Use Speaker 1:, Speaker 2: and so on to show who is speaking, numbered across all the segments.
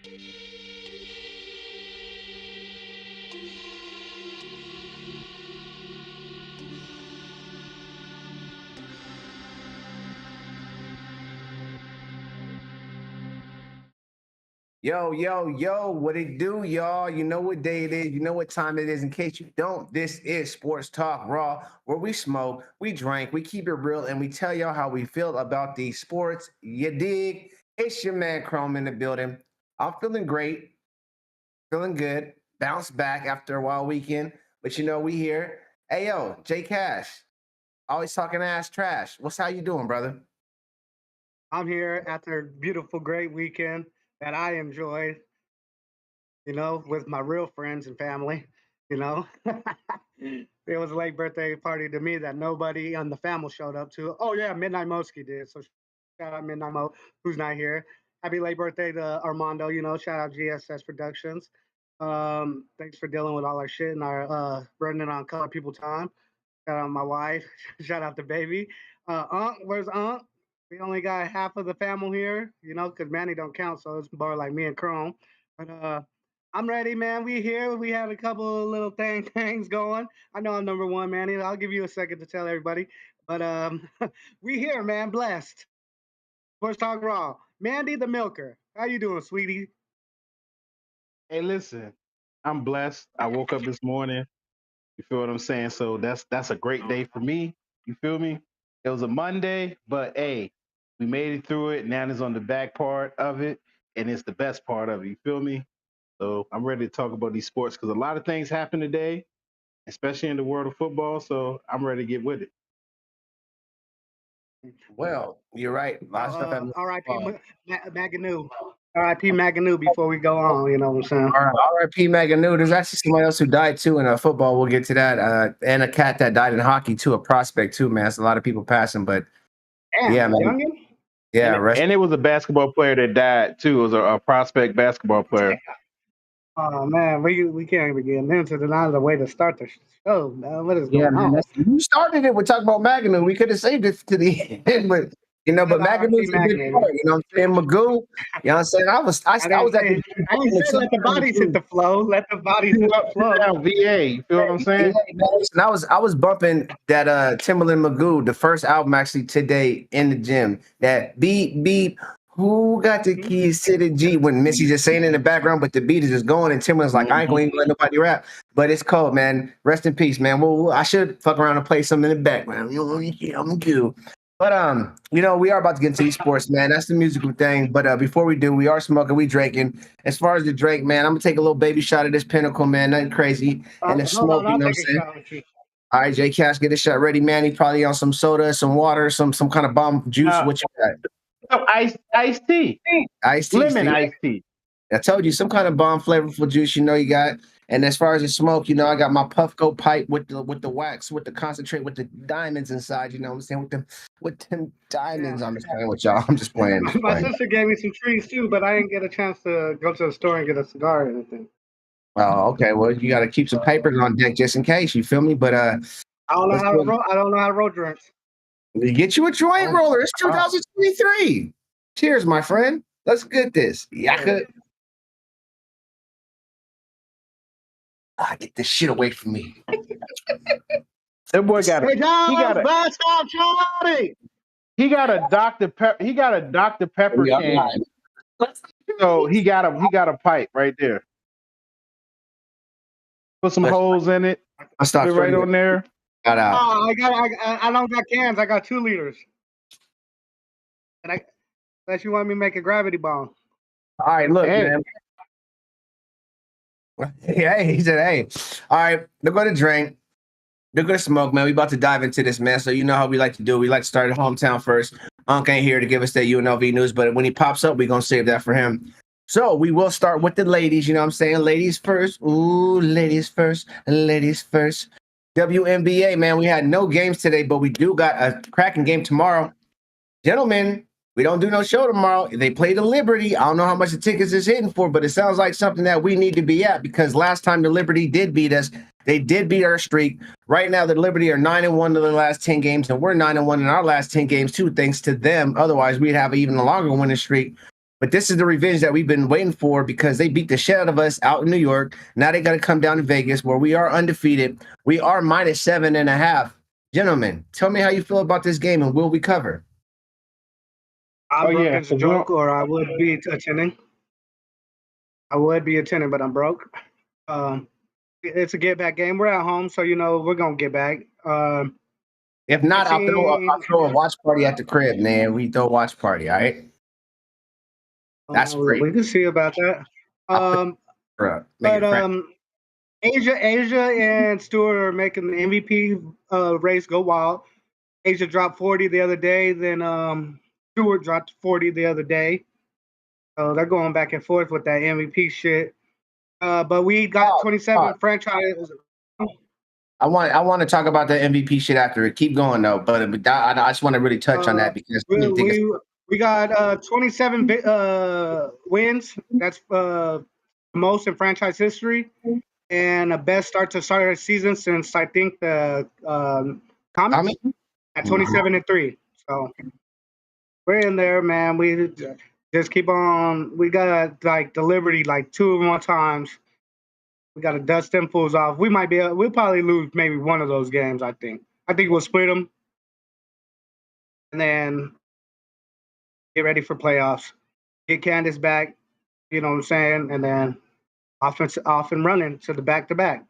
Speaker 1: Yo, yo, yo, what it do, y'all? You know what day it is. You know what time it is. In case you don't, this is Sports Talk Raw, where we smoke, we drink, we keep it real, and we tell y'all how we feel about these sports. You dig? It's your man Chrome in the building. I'm feeling great, feeling good. Bounce back after a wild weekend, but you know we here. Hey yo, J Cash, always talking ass trash. What's how you doing, brother?
Speaker 2: I'm here after a beautiful, great weekend that I enjoyed, with my real friends and family, you know. It was a late birthday party to me that nobody on the family showed up to. Oh, yeah, Midnight Moski did. So shout out Midnight Mo, who's not here. Happy late birthday to Armando, shout out GSS Productions. Thanks for dealing with all our shit and our running on color people time. Shout out my wife. Shout out the baby. Aunt, where's Aunt? We only got half of the family here, because Manny don't count, so it's more like me and Chrome. But I'm ready, man. We here. We had a couple of little things going. I know I'm number one, Manny. I'll give you a second to tell everybody. But we here, man. Blessed. Sports Talk Raw. Mandy the Milker. How you doing, sweetie?
Speaker 3: Hey, listen, I'm blessed. I woke up this morning. You feel what I'm saying? So that's a great day for me. You feel me? It was a Monday, but hey, we made it through it. Now it's on the back part of it, and it's the best part of it. You feel me? So I'm ready to talk about these sports because a lot of things happen today, especially in the world of football. So I'm ready to get with it.
Speaker 1: Well, you're right. A lot of stuff happened.
Speaker 2: R.I.P. Maganu. R.I.P. Maganu before we go on, you know what I'm saying?
Speaker 1: All right, R.I.P. Maganu. There's actually somebody else who died too in football. We'll get to that. And a cat that died in hockey too, a prospect too, man. It's a lot of people passing, but
Speaker 2: Damn,
Speaker 1: yeah, man.
Speaker 2: youngin?
Speaker 1: Yeah,
Speaker 3: And it was a basketball player that died too. It was a prospect basketball player.
Speaker 2: Oh man, we can't even get into the not the way to start the show, man. What is
Speaker 1: yeah,
Speaker 2: going
Speaker 1: man.
Speaker 2: on?
Speaker 1: You started it. We're talking about Maganu. We could have saved it to the end, but but Maganu's a big
Speaker 2: Maganu.
Speaker 1: part. You know what I'm saying? Magoo. You know what I'm saying? I was at the
Speaker 2: I didn't say let the bodies hit the flow. Let the bodies hit the flow.
Speaker 3: Down VA. You feel what I'm
Speaker 1: Yeah,
Speaker 3: saying?
Speaker 1: man, listen, I was bumping that Timberland Magoo, the first album actually today in the gym. That beat beat. Who got the keys to the G? When Missy's just saying in the background, but the beat is just going, and Timberland's like, I ain't gonna even let nobody rap. But it's cold, man. Rest in peace, man. Well, I should fuck around and play something in the background. You know, yeah, I'm good. But we are about to get into these sports, man. That's the musical thing. But before we do, we are smoking, we drinking. As far as the drink, man, I'm gonna take a little baby shot of this Pinnacle, man. Nothing crazy. And the
Speaker 2: Hold
Speaker 1: smoke,
Speaker 2: on,
Speaker 1: you
Speaker 2: I'll
Speaker 1: know what I'm
Speaker 2: take a
Speaker 1: saying?
Speaker 2: shot with you.
Speaker 1: All right, J Cash, get a shot ready, man. He probably on some soda, some water, some kind of bomb juice. What you got?
Speaker 3: Iced tea.
Speaker 1: Iced tea.
Speaker 3: Lemon
Speaker 1: See?
Speaker 3: iced tea.
Speaker 1: I told you some kind of bomb flavorful juice. You know you got. And as far as the smoke, I got my Puffco pipe with the wax, with the concentrate, with the diamonds inside. You know what I'm saying? With them diamonds.
Speaker 2: Yeah.
Speaker 1: I'm just playing with y'all. I'm just playing. Just
Speaker 2: My
Speaker 1: playing.
Speaker 2: sister gave me some trees too, but I didn't get a chance to go to the store and get a cigar or anything.
Speaker 1: Oh, okay. Well, you got to keep some papers on deck just in case. You feel me? But
Speaker 2: I don't know
Speaker 1: let's
Speaker 2: how to
Speaker 1: go.
Speaker 2: roll. I don't know how to roll drinks.
Speaker 1: Get you a joint
Speaker 2: Oh,
Speaker 1: roller. It's
Speaker 2: oh,
Speaker 1: 2023. Cheers, my friend. Let's get this. Yaka. Get this shit away from me.
Speaker 3: That boy got
Speaker 2: hey,
Speaker 3: he got a
Speaker 2: Let's go, Charlie.
Speaker 3: he got a Dr. Pepper
Speaker 1: Yeah, I'm
Speaker 3: can.
Speaker 1: lying.
Speaker 3: So he got a pipe right there. Put some holes in it.
Speaker 1: I'll
Speaker 3: Put
Speaker 1: stop
Speaker 3: it right
Speaker 1: showing you.
Speaker 3: on there.
Speaker 1: Shout out.
Speaker 2: Oh, I don't got cans. I got 2 liters. And unless you want me to make a gravity bomb.
Speaker 1: All right, look,
Speaker 3: Hey.
Speaker 1: man. Hey, he said, hey. All right, they're going to drink. They're going to smoke, man. We about to dive into this, man. So you know how we like to do. We like to start at hometown first. Unc ain't here to give us that UNLV news, but when he pops up, we're going to save that for him. So we will start with the ladies. You know what I'm saying? Ladies first. Ooh, ladies first. Ladies first. WNBA, man. We had no games today, but we do got a cracking game tomorrow. Gentlemen, we don't do no show tomorrow. They play the Liberty. I don't know how much the tickets is hitting for, but it sounds like something that we need to be at because last time the Liberty did beat us, they did beat our streak. Right now, the Liberty are 9-1 in the last 10 games, and we're 9-1 in our last 10 games too, thanks to them. Otherwise, we'd have even a longer winning streak. But this is the revenge that we've been waiting for because they beat the shit out of us out in New York. Now they got to come down to Vegas where we are undefeated. We are -7.5. Gentlemen, tell me how you feel about this game and will we cover?
Speaker 2: I'm broke
Speaker 3: yeah,
Speaker 2: as a joke, or I would be attending. I would be attending, but I'm broke. It's a get back game. We're at home, so we're gonna get back.
Speaker 1: If not, I'll throw a watch party at the crib, man. We throw a watch party, all right? That's free.
Speaker 2: We can see about that. Asia and Stewart are making the MVP race go wild. Asia dropped 40 the other day, then Stewart dropped 40 the other day. So they're going back and forth with that MVP shit. But we got 27 franchises.
Speaker 1: I want to talk about the MVP shit after it. Keep going though, but I just want to really touch on that because
Speaker 2: we got 27 wins. That's most in franchise history, and a best start to start a season since I think the Comics at 27-3. So we're in there, man. We just keep on. We got like the Liberty like 2 more times. We got to dust them fools off. We'll probably lose maybe one of those games. I think we'll split them, and then get ready for playoffs. Get Candace back. You know what I'm saying, and then off and running to the back-to-back.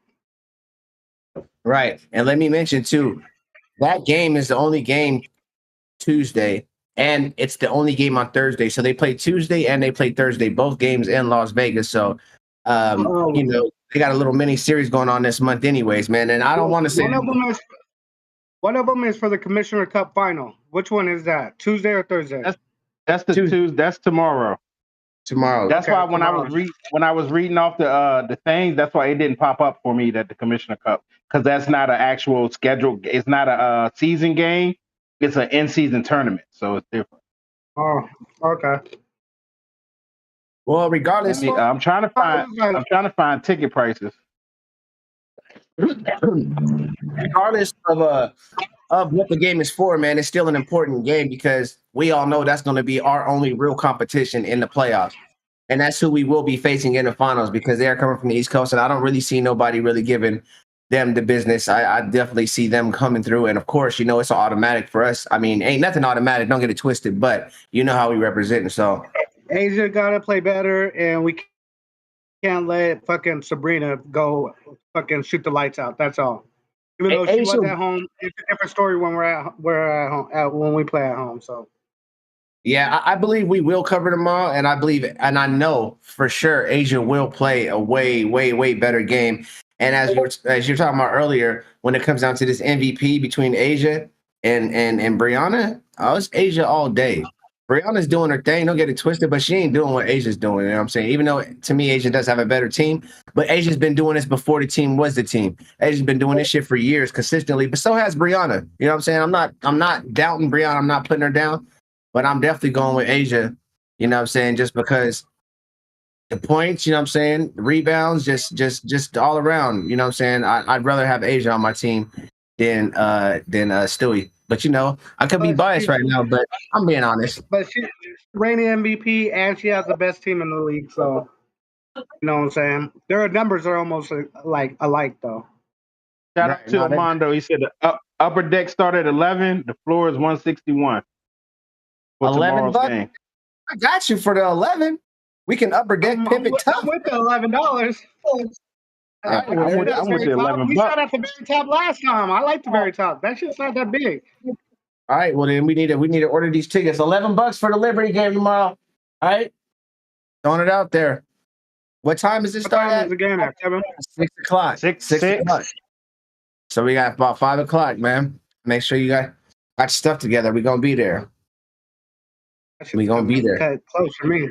Speaker 1: Right, and let me mention too, that game is the only game Tuesday, and it's the only game on Thursday. So they play Tuesday and they play Thursday, both games in Las Vegas. So, they got a little mini series going on this month, anyways, man. And I don't want to say
Speaker 2: one of them is for the Commissioner Cup final. Which one is that? Tuesday or Thursday?
Speaker 3: That's Tuesday. That's tomorrow.
Speaker 1: Tomorrow.
Speaker 3: That's why when I was reading off the things, that's why it didn't pop up for me that the Commissioner Cup, because that's not an actual schedule. It's not a season game. It's an in-season tournament, so it's different.
Speaker 2: Oh, okay.
Speaker 1: Well, regardless,
Speaker 3: I'm trying to find ticket prices.
Speaker 1: Regardless of what the game is for, man, it's still an important game because we all know that's going to be our only real competition in the playoffs. And that's who we will be facing in the finals because they are coming from the East Coast, and I don't really see nobody really giving them the business. I definitely see them coming through, and of course, it's an automatic for us. I mean, ain't nothing automatic. Don't get it twisted, but you know how we represent. So
Speaker 2: Asia gotta play better, and we can't let fucking Sabrina go fucking shoot the lights out. That's all. Even though she was at home, it's a different story when we're at home when we play at home. So.
Speaker 1: Yeah, I believe we will cover them all, and I know for sure Asia will play a way, way, way better game. And as you're talking about earlier, when it comes down to this MVP between Asia and Brianna, it's Asia all day. Brianna's doing her thing, don't get it twisted, but she ain't doing what Asia's doing. You know what I'm saying? Even though to me Asia does have a better team, but Asia's been doing this before the team was the team. Asia's been doing this shit for years consistently, but so has Brianna. You know what I'm saying? I'm not doubting Brianna. I'm not putting her down. But I'm definitely going with Asia, you know what I'm saying, just because the points, you know what I'm saying, the rebounds, just all around, you know what I'm saying. I'd rather have Asia on my team than Stewie. But I could be biased right now, but I'm being honest.
Speaker 2: But she's reigning MVP and she has the best team in the league, so you know what I'm saying. Their numbers are almost like alike though.
Speaker 3: Shout out to Armando. He said the upper deck started at 11, the floor is 161.
Speaker 1: $11. Game. I got you for the 11. We can upper deck pivot tough.
Speaker 2: With the $11.
Speaker 3: I'm with the $11.
Speaker 2: We sat at the very top last time. I like the very top. That shit's not that big.
Speaker 1: All right. Well, then we need to order these tickets. $11 for the Liberty game tomorrow. All right. Throwing it out there. What time is this start at?
Speaker 2: The game at 7?
Speaker 1: 6 o'clock. 6 o'clock. So we got about 5 o'clock, man. Make sure you got your stuff together. We're gonna be there. We gonna be there.
Speaker 2: Cut close for me.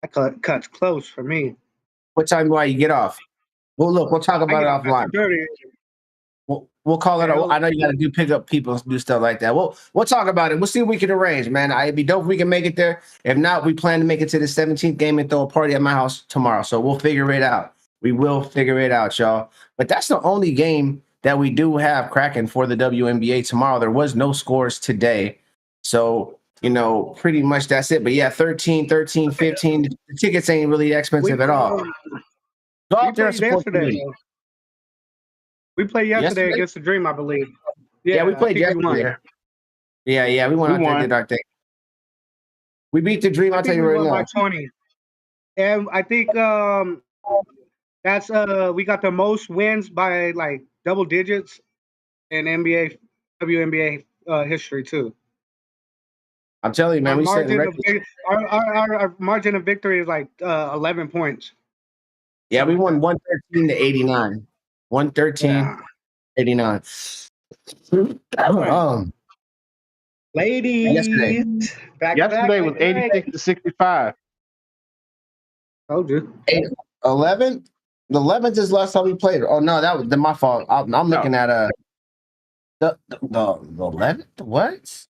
Speaker 2: That cuts close for me.
Speaker 1: What time do you get off? Well, look, we'll talk about it offline. We'll call it. I know you got to do pick up people, do stuff like that. We'll talk about it. We'll see what we can arrange, man. It'd be dope if we can make it there. If not, we plan to make it to the 17th game and throw a party at my house tomorrow. So we'll figure it out. We will figure it out, y'all. But that's the only game that we do have cracking for the WNBA tomorrow. There was no scores today, so pretty much that's it. But yeah, 13, 15. The tickets ain't really expensive at all. Go
Speaker 2: We
Speaker 1: out there and
Speaker 2: played
Speaker 1: support the
Speaker 2: yesterday,
Speaker 1: league.
Speaker 2: though. We played yesterday against the Dream, I believe.
Speaker 1: Yeah, we
Speaker 2: I
Speaker 1: played
Speaker 2: think we won.
Speaker 1: yesterday. Yeah, we went out there and did our thing. We beat the Dream.
Speaker 2: I
Speaker 1: I'll tell
Speaker 2: think
Speaker 1: you
Speaker 2: we
Speaker 1: right
Speaker 2: won by
Speaker 1: now.
Speaker 2: 20. And I think that's we got the most wins by like double digits in NBA WNBA history too.
Speaker 1: I'm telling you, man.
Speaker 2: Our
Speaker 1: We set the
Speaker 2: margin of
Speaker 1: record.
Speaker 2: our margin of victory is like 11 points.
Speaker 1: Yeah, we won
Speaker 2: Something like
Speaker 1: 113 to 89. 113,
Speaker 2: Yeah.
Speaker 1: 89.
Speaker 2: Ladies, back to back.
Speaker 3: Yesterday was 86 to 65.
Speaker 2: Told you.
Speaker 1: 11. The 11th is last time we played. Oh no, that was my fault. I'm looking at the 11th. What?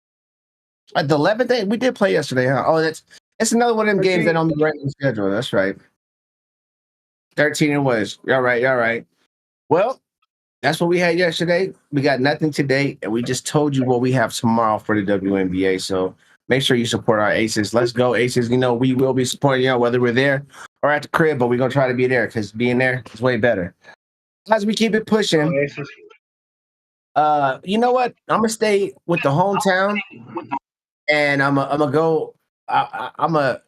Speaker 1: The 11th day we did play yesterday, huh? Oh, it's another one of them games that don't be right on the schedule. That's right. 13 it was. You're right. Well, that's what we had yesterday. We got nothing today, and we just told you what we have tomorrow for the WNBA. So make sure you support our Aces. Let's go, Aces. We will be supporting you whether we're there or at the crib, but we're gonna try to be there because being there is way better. As we keep it pushing. You know what? I'm gonna stay with the hometown, and I'm gonna go. I'm gonna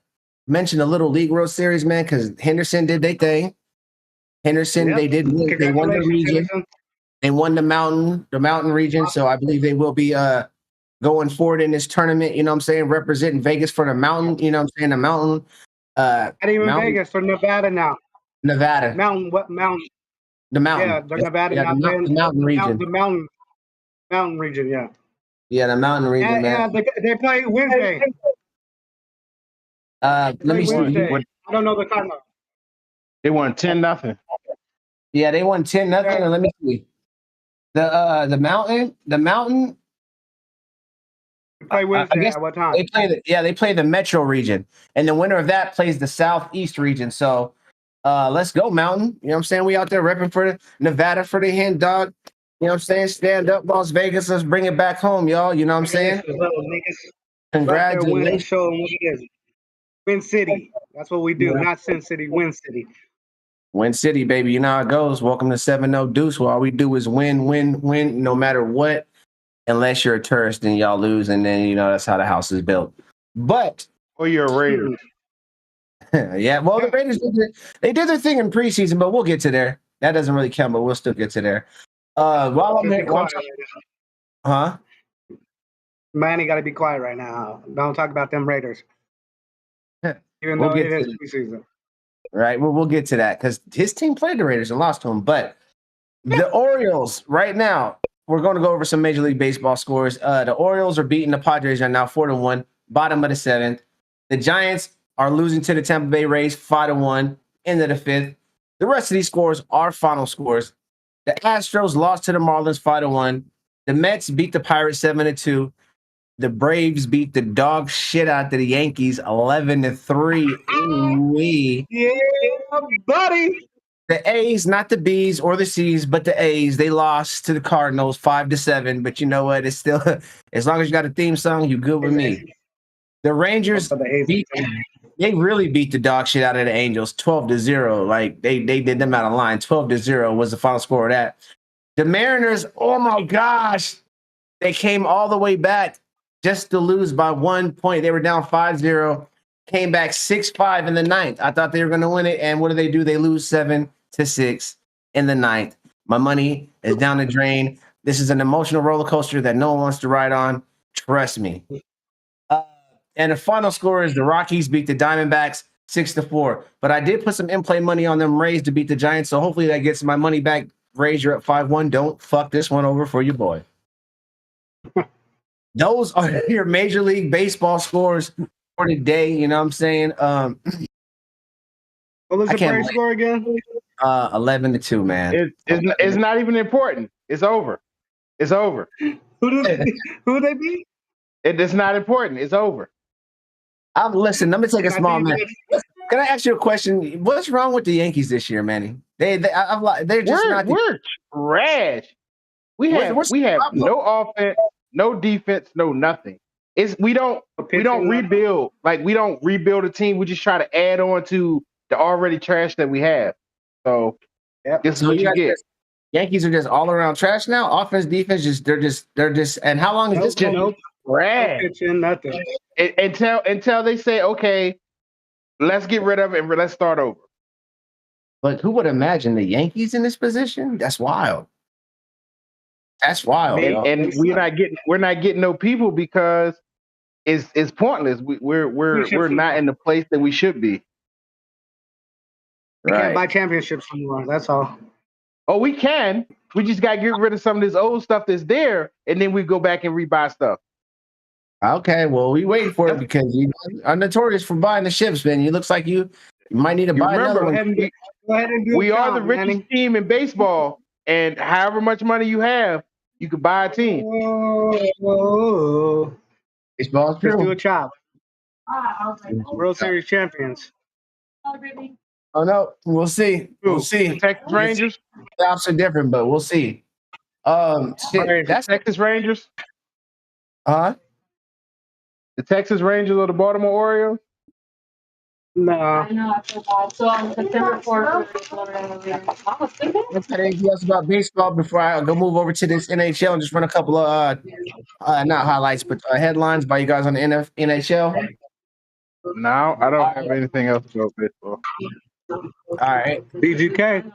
Speaker 1: mention the Little League World Series, man, because Henderson did their thing. Henderson,
Speaker 2: Yep.
Speaker 1: they won the region.
Speaker 2: Henderson.
Speaker 1: They won the mountain region. So I believe they will be going forward in this tournament. You know what I'm saying? Representing Vegas for the mountain. You know what I'm saying? The mountain.
Speaker 2: Not even Vegas, for Nevada now.
Speaker 1: Nevada.
Speaker 2: Mountain, what mountain?
Speaker 1: The mountain.
Speaker 2: Yeah, the Nevada now.
Speaker 1: The mountain region.
Speaker 2: The mountain region, yeah.
Speaker 1: Yeah, the mountain region, man.
Speaker 2: They play Wednesday.
Speaker 1: Let me see.
Speaker 2: I don't know the time.
Speaker 3: They won 10-0.
Speaker 1: Yeah, they won 10-0. And let me see. The mountain.
Speaker 2: Play Wednesday at what time?
Speaker 1: They play the Metro region, and the winner of that plays the Southeast region. So, let's go Mountain. You know what I'm saying? We out there repping for Nevada for the hand dog. You know what I'm saying? Stand up, Las Vegas. Let's bring it back home, y'all. You know what I'm saying? Congratulations.
Speaker 2: Show them what it is. Win City. That's what we do. Not Sin City. Win City.
Speaker 1: Win City, baby. You know how it goes. Welcome to 7-0 Deuce. Where all we do is win, no matter what. Unless you're a tourist and y'all lose, and then that's how the house is built. But
Speaker 3: or you're a Raider.
Speaker 1: Yeah, well, the Raiders they did their thing in preseason, but we'll get to there. That doesn't really count, but we'll still get to there. While I'm here, huh?
Speaker 2: Manny got to be quiet right now. Don't talk about them Raiders. Even though it is preseason.
Speaker 1: Right, we'll get to that because his team played the Raiders and lost to them. But the Orioles right now. We're going to go over some Major League Baseball scores. The Orioles are beating the Padres right now 4-1, bottom of the 7th. The Giants are losing to the Tampa Bay Rays 5-1, end of the 5th. The rest of these scores are final scores. The Astros lost to the Marlins 5-1. The Mets beat the Pirates 7-2. The Braves beat the dog shit out of the Yankees 11-3. Ooh-wee.
Speaker 2: Yeah, buddy.
Speaker 1: The A's, not the B's or the C's, but the A's, they lost to the Cardinals 5-7. But you know what? It's still, as long as you got a theme song, you good with me. The Rangers, they really beat the dog shit out of the Angels 12-0. Like they did them out of line. 12-0 was the final score of that. The Mariners, oh my gosh, they came all the way back just to lose by 1 point. They were down 5-0. Came back 6-5 in the 9th. I thought they were going to win it. And what do? They lose 7-6 in the 9th. My money is down the drain. This is an emotional roller coaster that no one wants to ride on. Trust me. And the final score is the Rockies beat the Diamondbacks 6-4. But I did put some in-play money on them Rays to beat the Giants. So hopefully that gets my money back. Rays, you're at 5-1. Don't fuck this one over for your boy. Those are your Major League Baseball scores for today, you know what I'm saying?
Speaker 2: What was the Braves score again?
Speaker 1: 11-2, man.
Speaker 3: It's not even important. It's over. It's over.
Speaker 2: Who they beat?
Speaker 3: It's not important. It's over.
Speaker 1: Listen, let me take a small minute. Can I ask you a question? What's wrong with the Yankees this year, Manny? They're just
Speaker 3: we're trash. We have no offense, no defense, no nothing. we don't rebuild. Like, we don't rebuild a team. We just try to add on to the already trash that we have. So this is what you get.
Speaker 1: Yankees are just all around trash now. Offense, defense, they're just. And how long is this going to
Speaker 2: no pitching, nothing.
Speaker 3: Until they say, okay, let's get rid of it and let's start over.
Speaker 1: But who would imagine the Yankees in this position? That's wild. That's wild.
Speaker 3: And we're not getting no people because it's pointless. We're not in the place that we should be.
Speaker 2: We can't buy championships anymore. That's all.
Speaker 3: Oh, we can. We just got to get rid of some of this old stuff that's there, and then we go back and rebuy stuff.
Speaker 1: Okay, well, we waiting for it because you are notorious for buying the ships, man. It looks like you might need to buy another one.
Speaker 2: Go ahead and do
Speaker 3: we are the richest team in baseball, and however much money you have, you can buy a team.
Speaker 1: Baseball's
Speaker 2: true. Let's do a chop. World Series champions.
Speaker 1: Oh no, we'll see. We'll see.
Speaker 3: The Texas Rangers.
Speaker 1: The opps are different, but we'll see.
Speaker 3: That's Texas Rangers.
Speaker 1: The
Speaker 3: Texas Rangers or the Baltimore Orioles?
Speaker 2: No.
Speaker 4: I know, I forgot. So on September 4th.
Speaker 1: Let's say anything else about baseball before I go move over to this NHL and just run a couple of not highlights, but headlines by you guys on the NHL.
Speaker 3: No, I don't have anything else about baseball.
Speaker 1: All right.
Speaker 2: BGK.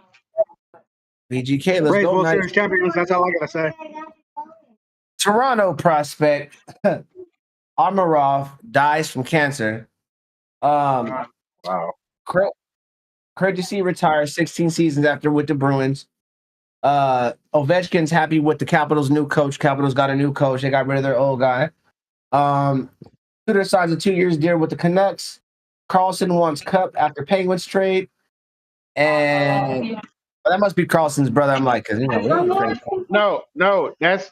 Speaker 1: BGK, let's go.
Speaker 2: World Series champions, that's all I gotta say.
Speaker 1: Toronto prospect Amarov dies from cancer.
Speaker 3: Wow.
Speaker 1: Courtesy retires 16 seasons after with the Bruins. Ovechkin's happy with the Capitals' new coach. Capitals got a new coach. They got rid of their old guy. Suter signs a 2 years deal with the Canucks. Carlson wants Cup after Penguins trade. And that must be Carlson's brother. I'm like, because
Speaker 3: no, that's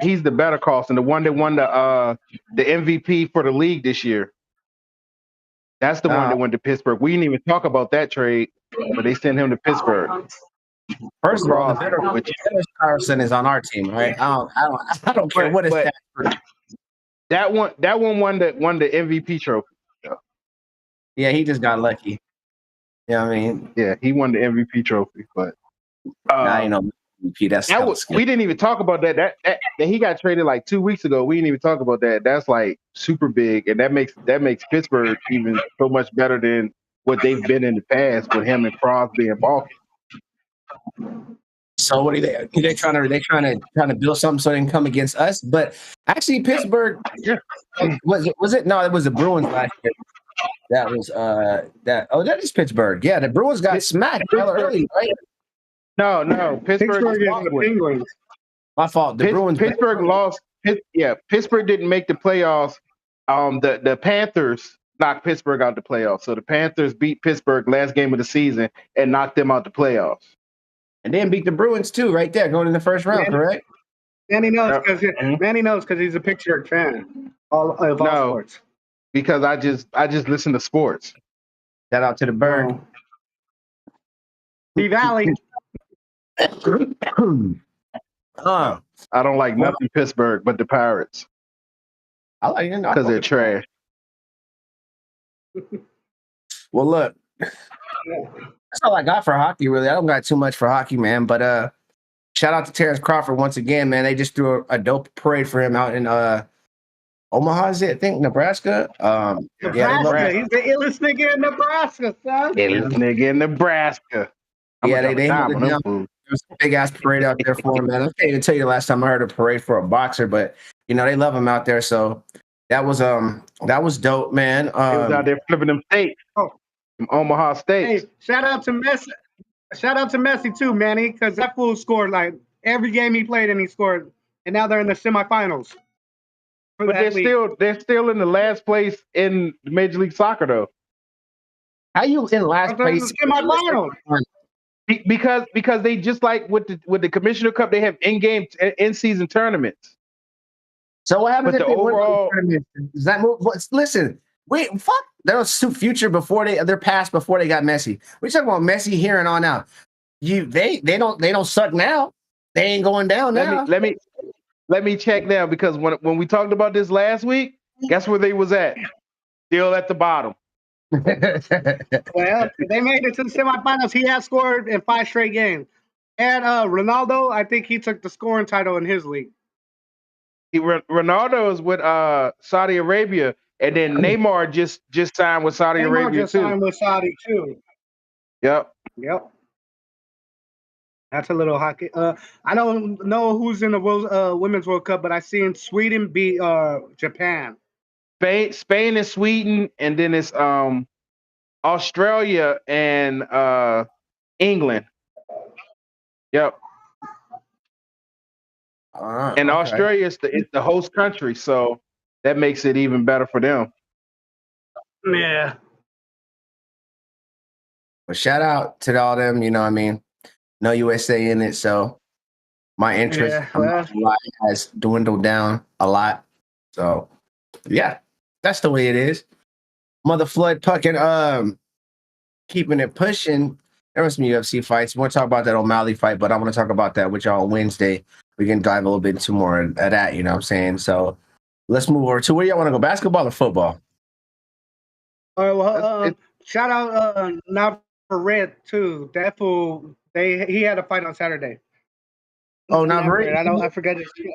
Speaker 3: he's the better Carlson, the one that won the MVP for the league this year. That's the one that went to Pittsburgh. We didn't even talk about that trade, but they sent him to Pittsburgh.
Speaker 1: First of all, the better Carlson is on our team, right? I don't care what it's
Speaker 3: that one won the MVP trophy.
Speaker 1: Yeah, he just got lucky. Yeah, I mean,
Speaker 3: yeah, he won the MVP trophy, but
Speaker 1: MVP.
Speaker 3: We didn't even talk about that. That he got traded like 2 weeks ago. We didn't even talk about that. That's like super big, and that makes Pittsburgh even so much better than what they've been in the past with him and Crosby and Balky.
Speaker 1: So what are they trying to build something so they can come against us? But actually, Pittsburgh was it? No, it was the Bruins last year. That was that is Pittsburgh. Yeah, the Bruins got smacked early, right?
Speaker 3: No, Pittsburgh
Speaker 2: is the Penguins.
Speaker 1: My fault.
Speaker 3: Pittsburgh lost. Pittsburgh didn't make the playoffs. The Panthers knocked Pittsburgh out the playoffs. So the Panthers beat Pittsburgh last game of the season and knocked them out the playoffs.
Speaker 1: And then beat the Bruins too, right there, going in the first round, correct?
Speaker 2: Manny knows because he's a Pittsburgh fan. All sports.
Speaker 3: Because I just listen to sports.
Speaker 1: Shout out to the Bird.
Speaker 2: P-Valley.
Speaker 3: I don't like nothing Pittsburgh but the Pirates.
Speaker 1: I like it
Speaker 3: because they're trash.
Speaker 1: Well, look, that's all I got for hockey. Really, I don't got too much for hockey, man. But shout out to Terrence Crawford once again, man. They just threw a dope parade for him out in Omaha, is it? I think Nebraska.
Speaker 2: Nebraska. Yeah, he's the illest nigga in Nebraska, son.
Speaker 3: Illest nigga in Nebraska.
Speaker 1: They had a big ass parade out there for him, man. I can't even tell you the last time I heard a parade for a boxer, but they love him out there. So that was dope, man.
Speaker 3: He was out there flipping them steaks from Omaha Steaks.
Speaker 2: Hey, shout out to Messi. Shout out to Messi too, Manny, because that fool scored like every game he played and he scored, and now they're in the semifinals.
Speaker 3: But they're still in the last place in Major League Soccer though.
Speaker 1: How you in last place?
Speaker 2: Semifinals.
Speaker 3: Because they just like with the Commissioner Cup, they have in-season tournaments.
Speaker 1: So what happens if
Speaker 3: the overall
Speaker 1: tournament? Does that move? Listen, wait, fuck. That was future before their past before they got Messi. We're talking about Messi here and on out. They don't suck now. They ain't going down now.
Speaker 3: Let me Let me check now because when we talked about this last week, guess where they was at? Still at the bottom.
Speaker 2: Well, they made it to the semifinals. He has scored in 5 straight games. And Ronaldo, I think he took the scoring title in his league.
Speaker 3: Ronaldo is with Saudi Arabia, and then Neymar just signed with Saudi
Speaker 2: Neymar
Speaker 3: Arabia
Speaker 2: just
Speaker 3: too.
Speaker 2: signed with Saudi too.
Speaker 3: Yep.
Speaker 2: That's a little hockey. I don't know who's in the Women's World Cup, but I seen Sweden beat Japan.
Speaker 3: Spain and Sweden, and then it's Australia and England. Yep. And
Speaker 1: okay.
Speaker 3: Australia is the host country, so that makes it even better for them.
Speaker 2: Yeah.
Speaker 1: Well, shout out to all them. You know what I mean? No USA in it, so my interest has dwindled down a lot. So yeah, that's the way it is. Mother Flood Puckin, keeping it pushing. There was some UFC fights. We'll talk about that O'Malley fight, but I want to talk about that with y'all on Wednesday. We can dive a little bit into more of that, you know what I'm saying? So let's move over to where y'all want to go, basketball or football?
Speaker 2: All right, well, shout out now for Red too. That fool, he had a fight on Saturday.
Speaker 1: Oh, Navarrete.
Speaker 2: I forget his name.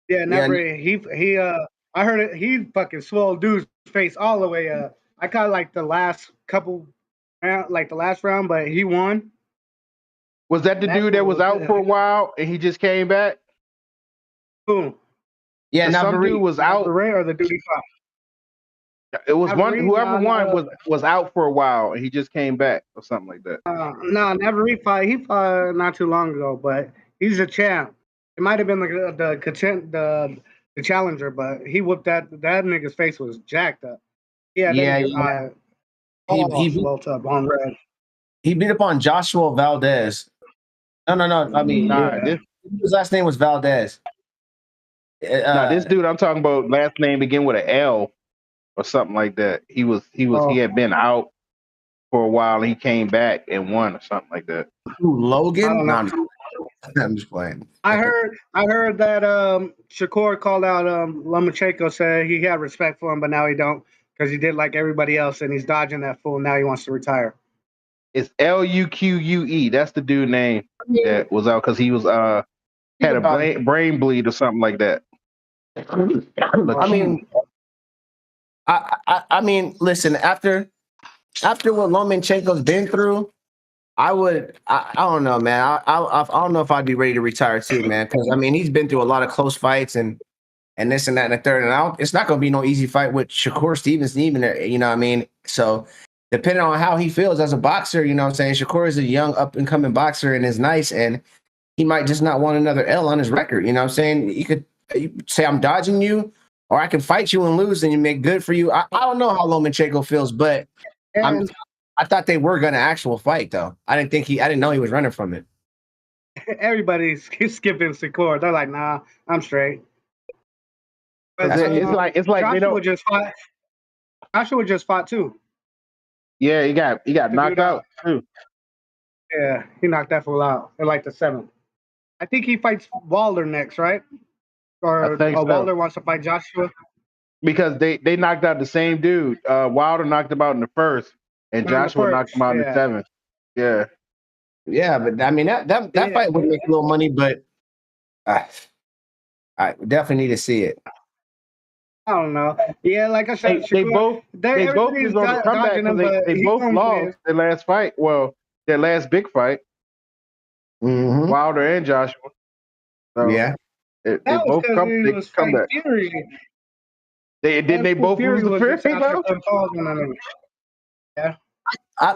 Speaker 2: Yeah, Navarrete. He I heard it. He fucking swole dude's face all the way up. I caught like the last couple, like the last round, but he won.
Speaker 3: Was that the dude that was out for a while and he just came back?
Speaker 2: Boom.
Speaker 1: Yeah,
Speaker 3: some dude was out.
Speaker 2: Or the dude he fought.
Speaker 3: It was whoever won was out for a while and he just came back or something like that.
Speaker 2: No, Navarrete fought. He fought not too long ago, but he's a champ. It might have been the challenger, but he whooped that nigga's face was jacked up. Yeah. He swelled up on red.
Speaker 1: He beat up on Joshua Valdez. No. I mean, his last name was Valdez.
Speaker 3: This dude I'm talking about last name begin with an L or something like that. He had been out for a while and he came back and won or something like that.
Speaker 1: Logan? No, I'm just playing.
Speaker 2: I heard that Shakur called out Lomachenko, said he had respect for him, but now he don't because he did like everybody else and he's dodging that fool. Now he wants to retire.
Speaker 3: It's Luque. That's the dude name that was out because he was had a brain bleed or something like that.
Speaker 1: I mean, listen, after what Lomachenko's been through, I don't know, man. I don't know if I'd be ready to retire too, man. Because I mean, he's been through a lot of close fights and this and that and the third. And it's not going to be no easy fight with Shakur Stevenson even. You know what I mean? So depending on how he feels as a boxer, you know what I'm saying? Shakur is a young up and coming boxer and is nice, and he might just not want another L on his record. You know what I'm saying? You say I'm dodging you, or I can fight you and lose, and you make good for you. I don't know how Lomachenko feels, but I thought they were gonna actual fight though. I didn't know he was running from it.
Speaker 2: Everybody's skipping Shakur. They're like, nah, I'm straight.
Speaker 3: It's like
Speaker 2: Joshua just fought. Joshua just fought too.
Speaker 3: Yeah, he got knocked out too.
Speaker 2: Yeah, he knocked that fool out in like the 7th. I think he fights Wilder next, right? Or Wilder wants to fight Joshua?
Speaker 3: Because they knocked out the same dude. Wilder knocked him out in the 1st, and Joshua knocked him out in the 7th. Yeah.
Speaker 1: Yeah, but I mean that fight would make a little money, but I definitely need to see it.
Speaker 2: I don't know. Yeah, like I said,
Speaker 3: they both is on the comeback because they both lost their last fight. Well, their last big fight.
Speaker 1: Mm-hmm.
Speaker 3: Wilder and Joshua. So
Speaker 1: yeah.
Speaker 3: They both come back. They both lose the Fury?
Speaker 2: Yeah.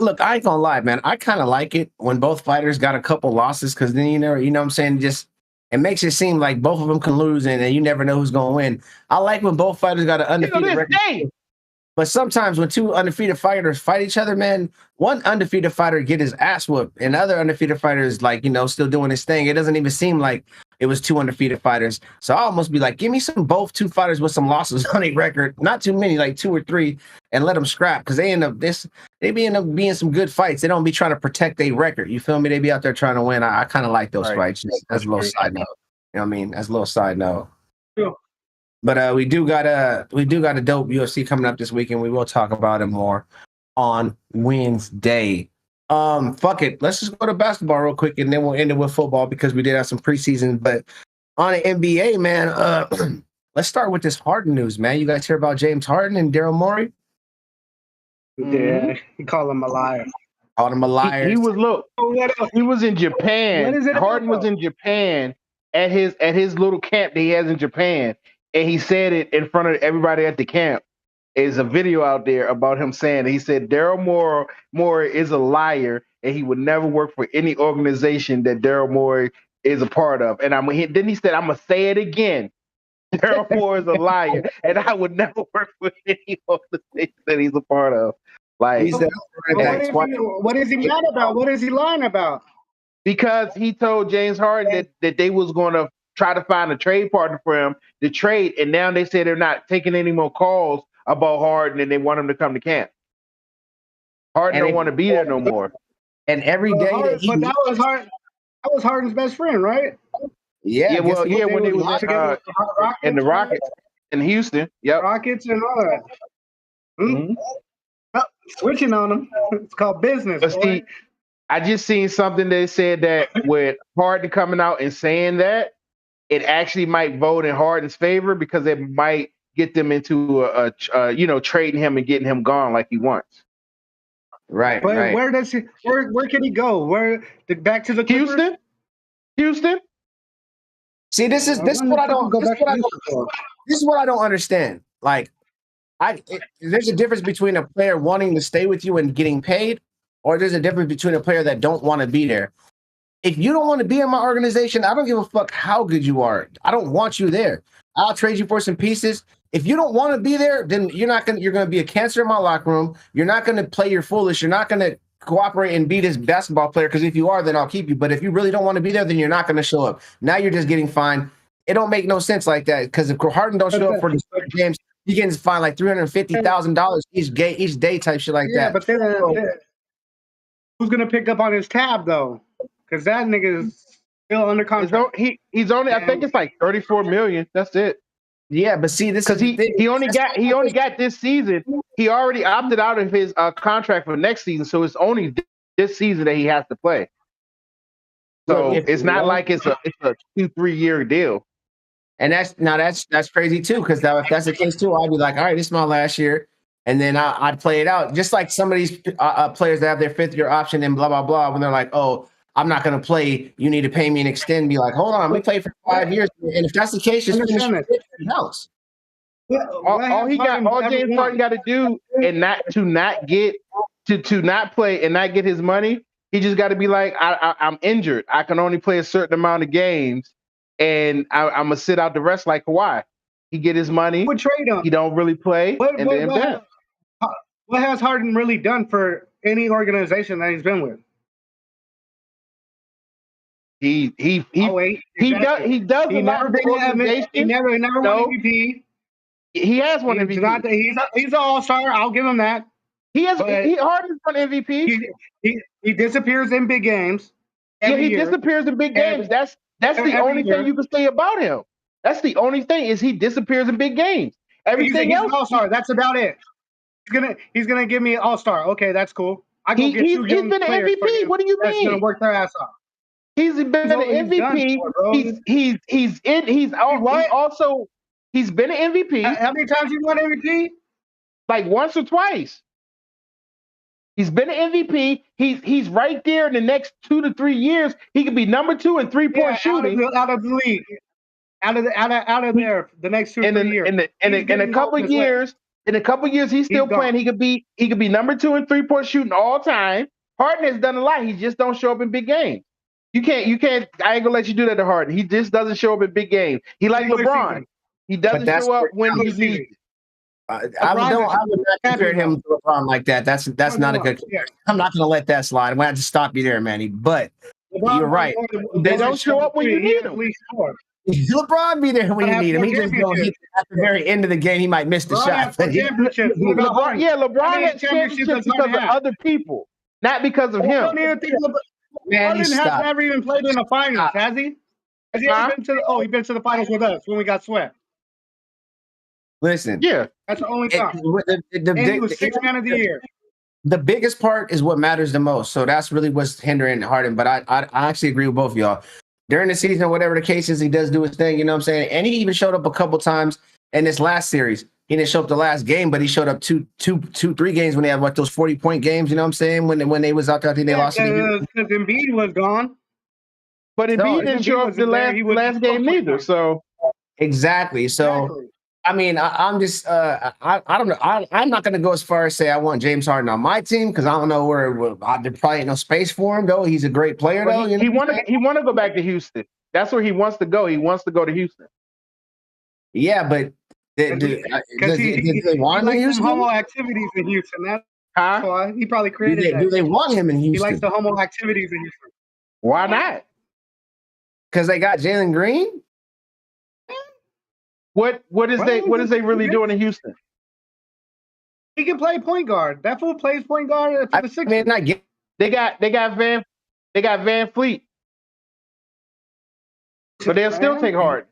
Speaker 1: Look, I ain't gonna lie, man. I kind of like it when both fighters got a couple losses because then you know what I'm saying? Just it makes it seem like both of them can lose and you never know who's gonna win. I like when both fighters got an undefeated record. But sometimes when two undefeated fighters fight each other, man, one undefeated fighter get his ass whooped, and the other undefeated fighter is like, still doing his thing. It doesn't even seem like it was two undefeated fighters. So I almost be like, give me two fighters with some losses on a record, not too many, like 2 or 3, and let them scrap because they end up being some good fights. They don't be trying to protect their record. You feel me? They be out there trying to win. I kind of like those fights. As a little side note. You know what I mean? As a little side note.
Speaker 2: Sure.
Speaker 1: But we do got a dope UFC coming up this weekend. We will talk about it more on Wednesday. Fuck it. Let's just go to basketball real quick and then we'll end it with football because we did have some preseason. But on the NBA, man, let's start with this Harden news, man. You guys hear about James Harden and Daryl Morey?
Speaker 2: Yeah, he called him a liar.
Speaker 1: Called him a liar.
Speaker 3: He was in Japan.
Speaker 2: What is it
Speaker 3: Harden
Speaker 2: about?
Speaker 3: was in Japan at his little camp that he has in Japan, and he said it in front of everybody at the camp. There's a video out there about him saying he said Daryl Morey is a liar and he would never work for any organization that Daryl Morey is a part of. And then he said, I'm gonna say it again. Daryl Morey is a liar, and I would never work for any organization that he's a part of. Like,
Speaker 2: what is he mad about? What is he lying about?
Speaker 3: Because he told James Harden that they was going to try to find a trade partner for him to trade, and now they say they're not taking any more calls about Harden, and they want him to come to camp. Harden don't want to be there no more.
Speaker 1: And every day
Speaker 2: that was Harden's best friend, right?
Speaker 1: Yeah,
Speaker 3: when they was
Speaker 2: together
Speaker 3: in the Rockets in Houston, yep,
Speaker 2: Rockets and all that. Mm-hmm. Switching on them, it's called business.
Speaker 3: But see, I just seen something that said that with Harden coming out and saying that, it actually might vote in Harden's favor because it might get them into trading him and getting him gone like he wants.
Speaker 1: Right.
Speaker 2: But
Speaker 1: right.
Speaker 2: where does he? Where can he go? Back to the Clippers?
Speaker 3: Houston.
Speaker 1: See, this is what I don't. This is what I don't understand. Like, there's a difference between a player wanting to stay with you and getting paid, or there's a difference between a player that don't want to be there. If you don't want to be in my organization, I don't give a fuck how good you are. I don't want you there. I'll trade you for some pieces. If you don't want to be there, then you're gonna be a cancer in my locker room. You're not gonna play your foolish. You're not gonna cooperate and be this basketball player, because if you are, then I'll keep you. But if you really don't want to be there, then you're not gonna show up. Now you're just getting fined. It don't make no sense like that, because if Harden don't show up for the games, he gets fined like $350,000 each day type shit like that.
Speaker 2: Yeah, but then who's gonna pick up on his tab though? Because that nigga is still under contract.
Speaker 3: He's only, I think it's like 34 million. That's it.
Speaker 1: Yeah, but see, this
Speaker 3: because he only got this season. He already opted out of his contract for next season, so it's only this season that he has to play. So it's not like it's a 2-3 year deal.
Speaker 1: And that's crazy too, because if that's the case too, I'd be like, all right, this is my last year, and then I'd play it out. Just like some of these players that have their 5th year option and blah blah blah, when they're like, oh, I'm not going to play. You need to pay me and extend. Be like, hold on, we play for 5 years, and if that's the case, just finish your house.
Speaker 3: All James Harden got to do, and not play and not get his money. He just got to be like, I'm injured. I can only play a certain amount of games, and I'm gonna sit out the rest like Kawhi. He get his money. He don't really play. What
Speaker 2: has Harden really done for any organization that he's been with?
Speaker 3: He does a lot for organization.
Speaker 2: He never won MVP.
Speaker 3: He has won MVP.
Speaker 2: He's an all-star. I'll give him that.
Speaker 3: Harden's won MVP.
Speaker 2: He disappears in big games.
Speaker 3: Disappears in big games. That's the only thing you can say about him. That's the only thing, is he disappears in big games. Everything else,
Speaker 2: he's an all-star. That's about it. He's gonna give me an all-star. Okay, that's cool.
Speaker 3: He's been an MVP. What do you mean?
Speaker 2: That's gonna work their ass off.
Speaker 3: He's been an MVP. He's been an MVP.
Speaker 2: How many times you won MVP?
Speaker 3: Like once or twice. He's been an MVP. He's right there in the next 2 to 3 years. He could be number 2 in 3-point shooting.
Speaker 2: Out of the league. Out of there the next 2 or 3 years.
Speaker 3: In a couple of years, he's still playing. He could be number 2 in 3-point shooting all time. Harden has done a lot. He just don't show up in big games. You can't. I ain't gonna let you do that to Harden. He just doesn't show up in big games. He like LeBron. He doesn't show up when he needs.
Speaker 1: I would not compare him to LeBron like that. That's not a good. I'm not gonna let that slide. I'm gonna have to stop you there, Manny. But you're right.
Speaker 3: They don't show up when you need them.
Speaker 1: LeBron be there when you need him. He just don't hit at the very end of the game. He might miss the shot.
Speaker 3: LeBron had championships because of other people, not because of him.
Speaker 2: Harden has never even played in the finals, has he? Has he ever been to? He's been to the finals with us when we got swept.
Speaker 1: Listen,
Speaker 3: Yeah.
Speaker 2: That's the only time. And he was sixth man of the year.
Speaker 1: The biggest part is what matters the most. So that's really what's hindering Harden. But I actually agree with both of y'all. During the season, whatever the case is, he does do his thing. You know what I'm saying? And he even showed up a couple times in this last series. He didn't show up the last game, but he showed up 3 games when they had those 40-point games. You know what I'm saying? When they was out there, I think they lost.
Speaker 2: Because Embiid was gone.
Speaker 3: But Embiid didn't show up the last game neither. So
Speaker 1: exactly. So.
Speaker 2: Exactly.
Speaker 1: I mean, I'm just I don't know. I'm not going to go as far as say I want James Harden on my team because I don't know where there probably ain't no space for him though. He's a great player though.
Speaker 3: He want to go back to Houston. That's where he wants to go. He wants to go to Houston.
Speaker 1: Yeah, but do they want him in Houston?
Speaker 2: Homo activities in Houston. That's why he probably created that.
Speaker 1: Do they want him in Houston?
Speaker 2: He likes the homo activities in Houston.
Speaker 3: Why not?
Speaker 1: Because they got Jalen Green.
Speaker 3: What is they really doing in Houston?
Speaker 2: He can play point guard. That fool plays point guard for the Sixers.
Speaker 3: They got Van Fleet, but they'll still take Harden.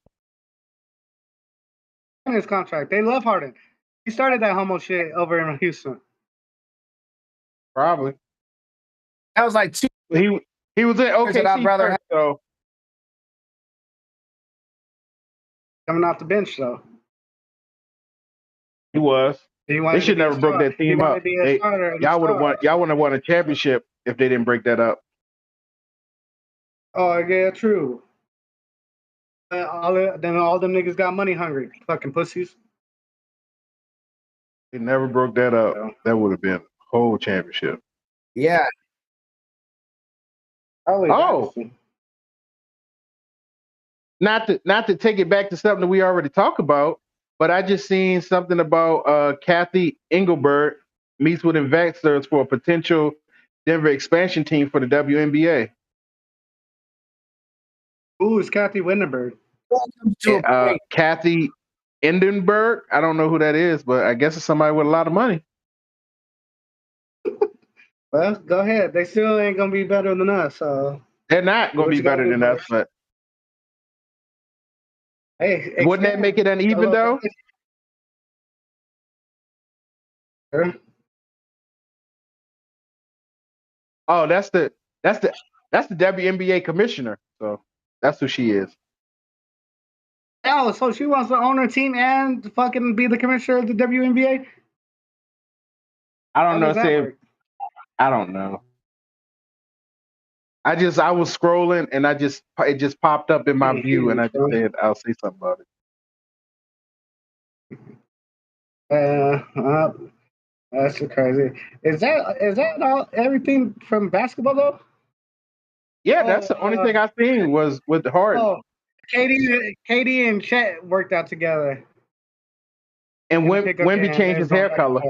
Speaker 2: In his contract, they love Harden. He started that homo shit over in Houston.
Speaker 3: Probably.
Speaker 1: That was like 2.
Speaker 3: He was in OKC first, so.
Speaker 2: Coming off the bench, though.
Speaker 3: He was. They should never broke that team up. Y'all would have won a championship if they didn't break that up.
Speaker 2: Oh yeah, true. Then all them niggas got money hungry, fucking pussies.
Speaker 3: They never broke that up. That would have been a whole championship.
Speaker 1: Yeah.
Speaker 3: Oh. Not to take it back to something that we already talked about, but I just seen something about Kathy Engelbert meets with investors for a potential Denver expansion team for the WNBA.
Speaker 2: Who is Kathy Windenberg?
Speaker 3: Kathy Endenberg. I don't know who that is, but I guess it's somebody with a lot of money.
Speaker 2: Well, go ahead. They still ain't gonna be better than us. So
Speaker 3: they're not gonna be better than us, but
Speaker 2: hey,
Speaker 3: wouldn't that make it uneven though?
Speaker 2: Sure.
Speaker 3: Oh, that's the WNBA commissioner. So that's who she is.
Speaker 2: Oh, so she wants to own her team and fucking be the commissioner of the WNBA?
Speaker 3: I don't know. I don't know. I was scrolling and it just popped up in my view and I just said I'll say something about
Speaker 2: it. That's crazy. Is that all everything from basketball though?
Speaker 3: Yeah, that's the only thing I seen was with Harden.
Speaker 2: Oh, Katie and Chet worked out together.
Speaker 3: And Wemby changed his hair color.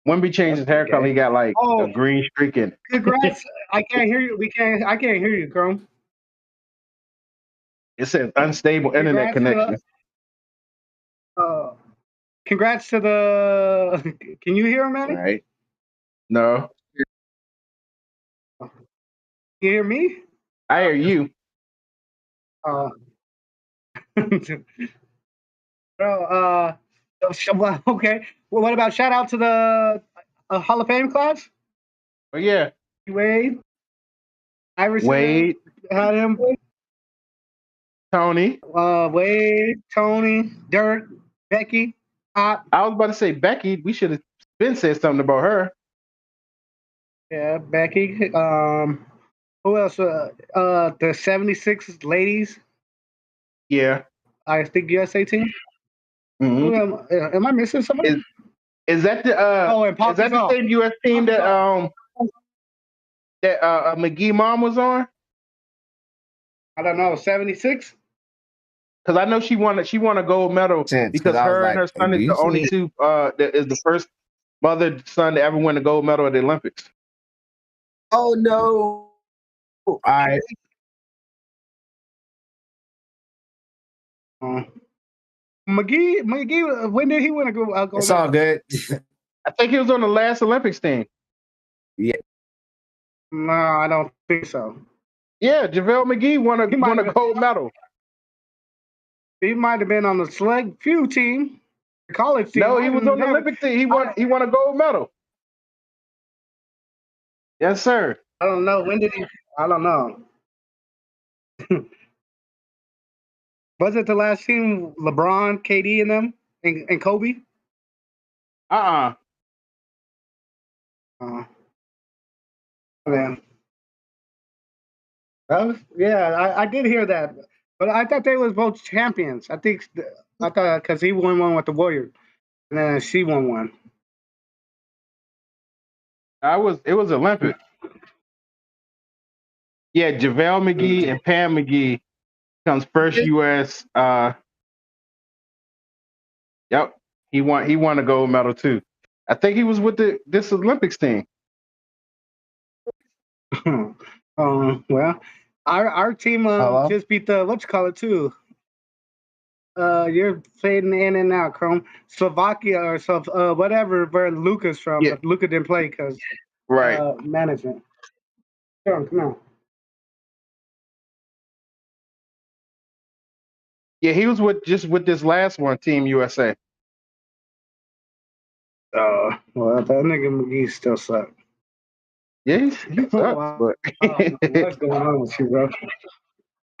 Speaker 3: Wemby changed his hair color. He got like a green streak in it.
Speaker 2: Congrats! I can't hear you. I can't hear you, Chrome.
Speaker 3: It says unstable internet connection.
Speaker 2: Congrats to the. Can you hear him, Manny?
Speaker 3: Right. No.
Speaker 2: You hear me?
Speaker 3: I hear you.
Speaker 2: Bro, okay. Well, what about shout out to the Hall of Fame class?
Speaker 3: Oh yeah.
Speaker 2: Wade. Iverson.
Speaker 3: Wade.
Speaker 2: Had him.
Speaker 3: Tony.
Speaker 2: Wade, Tony, Dirk, Becky.
Speaker 3: I was about to say Becky. We should have been said something about her.
Speaker 2: Yeah, Becky. Who else? The 76 ladies.
Speaker 3: Yeah.
Speaker 2: I think USA team.
Speaker 3: Mm-hmm.
Speaker 2: Am I missing somebody?
Speaker 3: Is that the is that the same US team that McGee mom was on?
Speaker 2: I don't know. 76.
Speaker 3: Because I know she won a gold medal because her and her son is the only two that is the first mother son to ever win a gold medal at the Olympics.
Speaker 1: Oh no! All right.
Speaker 2: McGee, when did he win a gold medal?
Speaker 1: It's all good.
Speaker 3: I think he was on the last Olympics team.
Speaker 1: Yeah.
Speaker 2: No, I don't think so.
Speaker 3: Yeah, JaVale McGee won a gold medal.
Speaker 2: He might have been on the select few team, the college team.
Speaker 3: No, he was on the Olympic team. He won a gold medal. Yes, sir.
Speaker 2: I don't know. When did he? I don't know. Was it the last team? LeBron, KD, and them, and Kobe.
Speaker 3: Uh-uh.
Speaker 2: Man, I did hear that, but I thought they was both champions. I thought because he won one with the Warriors, and then she won one.
Speaker 3: It was Olympic. Yeah, JaVale McGee and Pam McGee comes first US. Yep. He won a gold medal too. I think he was with this Olympics team.
Speaker 2: Well, our team
Speaker 1: Hello?
Speaker 2: just beat the what you call it too. You're fading in and out, Chrome. Slovakia or some whatever where Luca's from,
Speaker 3: Yeah.
Speaker 2: but Luca didn't play because
Speaker 3: Right.
Speaker 2: management. Come on.
Speaker 3: Yeah, he was with this last one, Team USA.
Speaker 2: Well, that nigga McGee still suck.
Speaker 3: Yeah, he sucks,
Speaker 2: Wow.
Speaker 3: but
Speaker 2: What's going on with you, bro?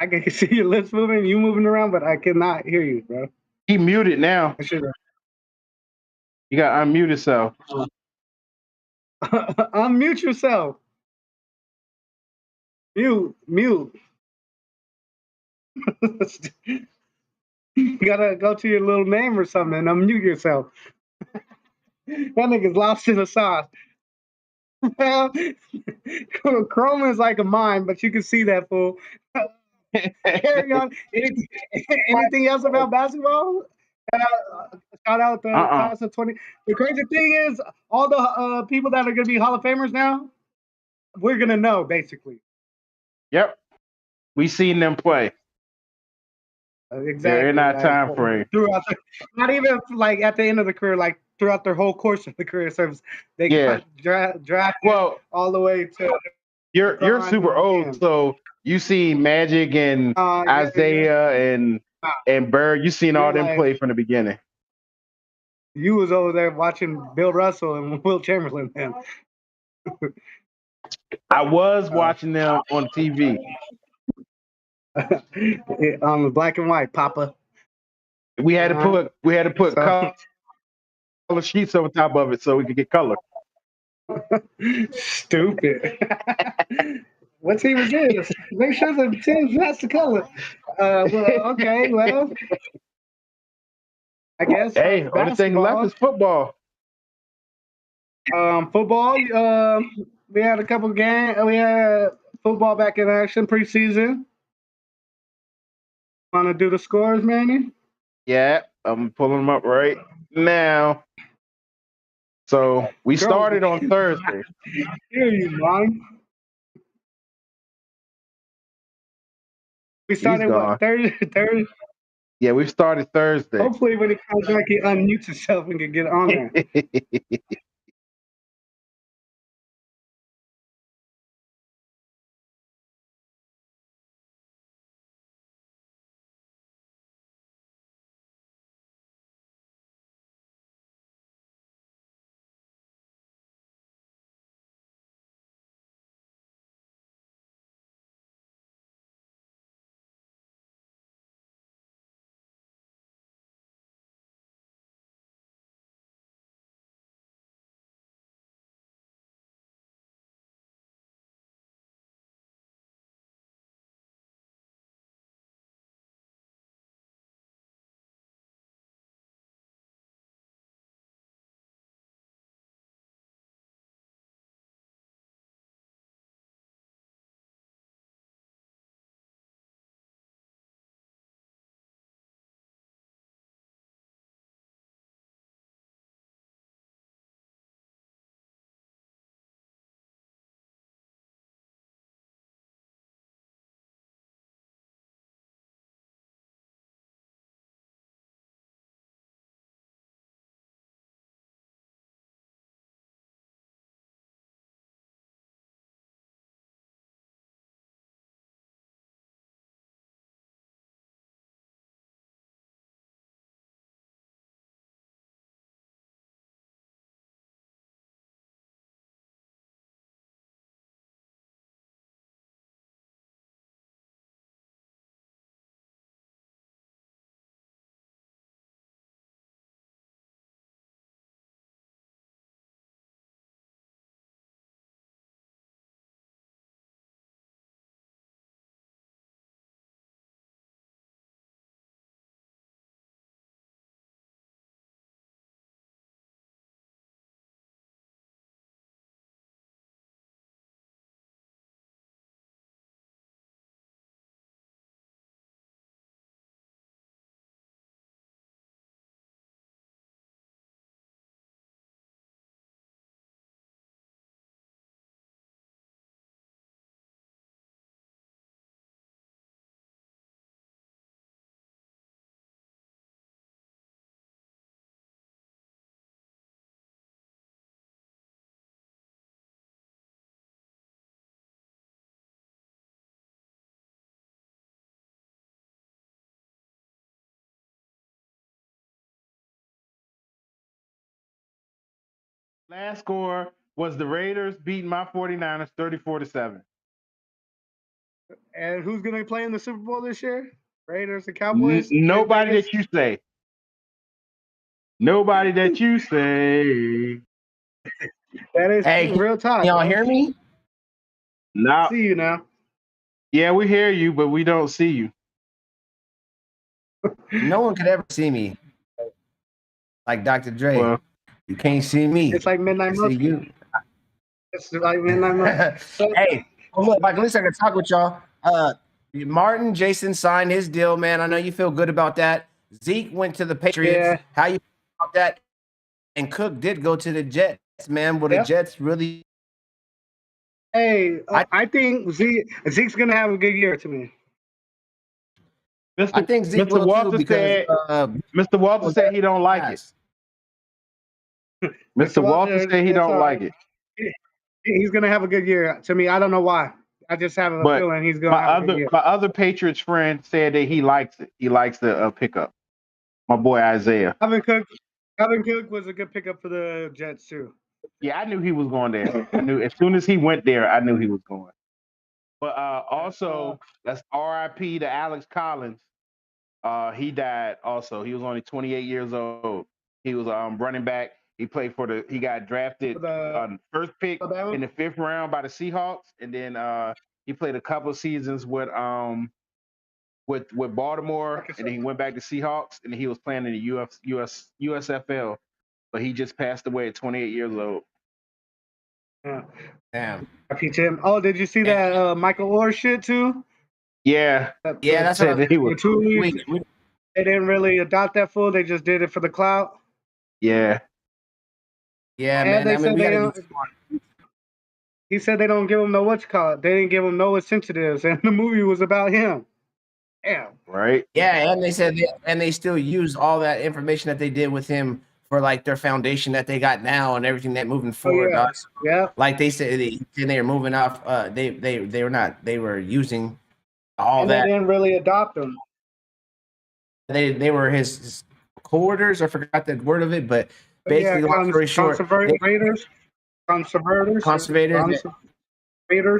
Speaker 2: I can see your lips moving, you moving around, but I cannot hear you, bro.
Speaker 3: he muted now. You got to unmute yourself.
Speaker 2: Unmute yourself. Mute. You gotta go to your little name or something and unmute yourself. That nigga's lost in the sauce. Well, Chrome is like a mime, but you can see that fool. Carry on. Anything else about basketball? Shout out the class of 20. The crazy thing is, all the people that are going to be Hall of Famers now, we're going to know, basically.
Speaker 3: Yep. We seen them play.
Speaker 2: Exactly.
Speaker 3: They're in our time frame.
Speaker 2: Not even like at the end of the career, like throughout their whole course of the career service. They got drafted all the way to.
Speaker 3: You're super old, so you see Magic and Isaiah and Bird. You seen all them play from the beginning.
Speaker 2: You was over there watching Bill Russell and Will Chamberlain, man.
Speaker 3: I was watching them on TV.
Speaker 2: On the black and white, Papa.
Speaker 3: We had to put color sheets over top of it so we could get color.
Speaker 2: Stupid. What team is this? Make sure the team's that's the color. Okay, well, I guess.
Speaker 3: Hey, only thing left is football.
Speaker 2: Football. We had a couple games. We had football back in action preseason. Want to do the scores, Manny?
Speaker 3: Yeah, I'm pulling them up right now. So we started on Thursday.
Speaker 2: Here you, man. We started what Thursday?
Speaker 3: Yeah, we started Thursday.
Speaker 2: Hopefully, when he comes back, he unmutes himself and can get on there.
Speaker 3: Last score was the Raiders beating my 49ers 34-7.
Speaker 2: And who's going to play in the Super Bowl this year? Raiders and Cowboys?
Speaker 3: Nobody
Speaker 2: Vegas?
Speaker 3: that you say. Nobody that you say.
Speaker 2: That is
Speaker 1: Hey,
Speaker 2: real talk.
Speaker 1: y'all hear me?
Speaker 3: Now,
Speaker 2: See you now.
Speaker 3: yeah, we hear you, but we don't see you.
Speaker 1: No one could ever see me. Like Dr. Dre.
Speaker 3: Well,
Speaker 1: You can't see me.
Speaker 2: It's like Midnight
Speaker 1: I see
Speaker 2: Monkey.
Speaker 1: you.
Speaker 2: It's like Midnight Monkey.
Speaker 1: Hey, well, look, like, at least I can talk with y'all. Martin, Jason signed his deal, man. I know you feel good about that. Zeke went to the Patriots.
Speaker 2: Yeah.
Speaker 1: How you feel about that? And Cook did go to the Jets, man. Will the Jets really?
Speaker 2: Hey, I think Zeke's going to have a good year to me.
Speaker 1: I think Zeke
Speaker 3: Mr.
Speaker 1: will
Speaker 3: Walter
Speaker 1: too because
Speaker 3: Mr. Walter said he don't like it. Mr. Walter said he don't like it.
Speaker 2: He's going to have a good year to me. I don't know why. I just have a feeling he's going to have a good year.
Speaker 3: My other Patriots friend said that he likes it. He likes the pickup. My boy Isaiah.
Speaker 2: Alvin Cook was a good pickup for the Jets too.
Speaker 3: Yeah, I knew he was going there. I knew as soon as he went there, I knew he was going. But also, that's RIP to Alex Collins. He died also. He was only 28 years old. He was running back. He played he got drafted first pick in the 5th round by the Seahawks, and then he played a couple of seasons with Baltimore, and then he went back to Seahawks, and he was playing in the USFL, but he just passed away at 28 years old.
Speaker 2: Yeah.
Speaker 1: Damn.
Speaker 2: Oh, did you see that Michael Orr shit too?
Speaker 3: Yeah.
Speaker 1: Yeah, that's what
Speaker 3: that he was.
Speaker 2: They didn't really adopt that fool. They just did it for the clout.
Speaker 3: Yeah.
Speaker 1: Yeah, man. I mean, we gotta
Speaker 2: he said they don't give him no They didn't give him no incentives, and the movie was about him. Damn.
Speaker 3: Right.
Speaker 1: Yeah, and they said they still use all that information that they did with him for like their foundation that they got now and everything that moving forward.
Speaker 2: Yeah.
Speaker 1: Like they said, they were moving off. They were not. They were using all that.
Speaker 2: They didn't really adopt him.
Speaker 1: They were his co-orders. I forgot the word of it, but basically, long story short,
Speaker 2: conservators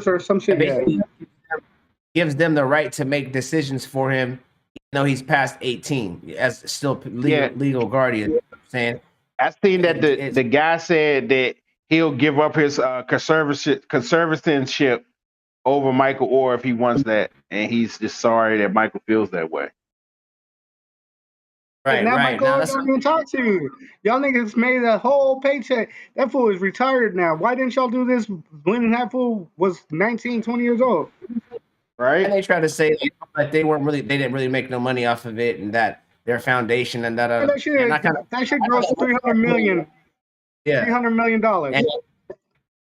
Speaker 2: or some shit.
Speaker 1: Basically, gives them the right to make decisions for him. You know, he's past 18 as still legal guardian. You know what I'm saying.
Speaker 3: I seen that the guy said that he'll give up his conservatorship over Michael Orr if he wants that, and he's just sorry that Michael feels that way.
Speaker 2: Right. Michael Orr don't even talk to you. Y'all niggas made a whole paycheck. That fool is retired now. Why didn't y'all do this when that fool was 19, 20 years old?
Speaker 1: Right. And they try to say that they didn't really make no money off of it, and that their foundation and that.
Speaker 2: That shit gross $300 million.
Speaker 1: Yeah.
Speaker 2: $300 million.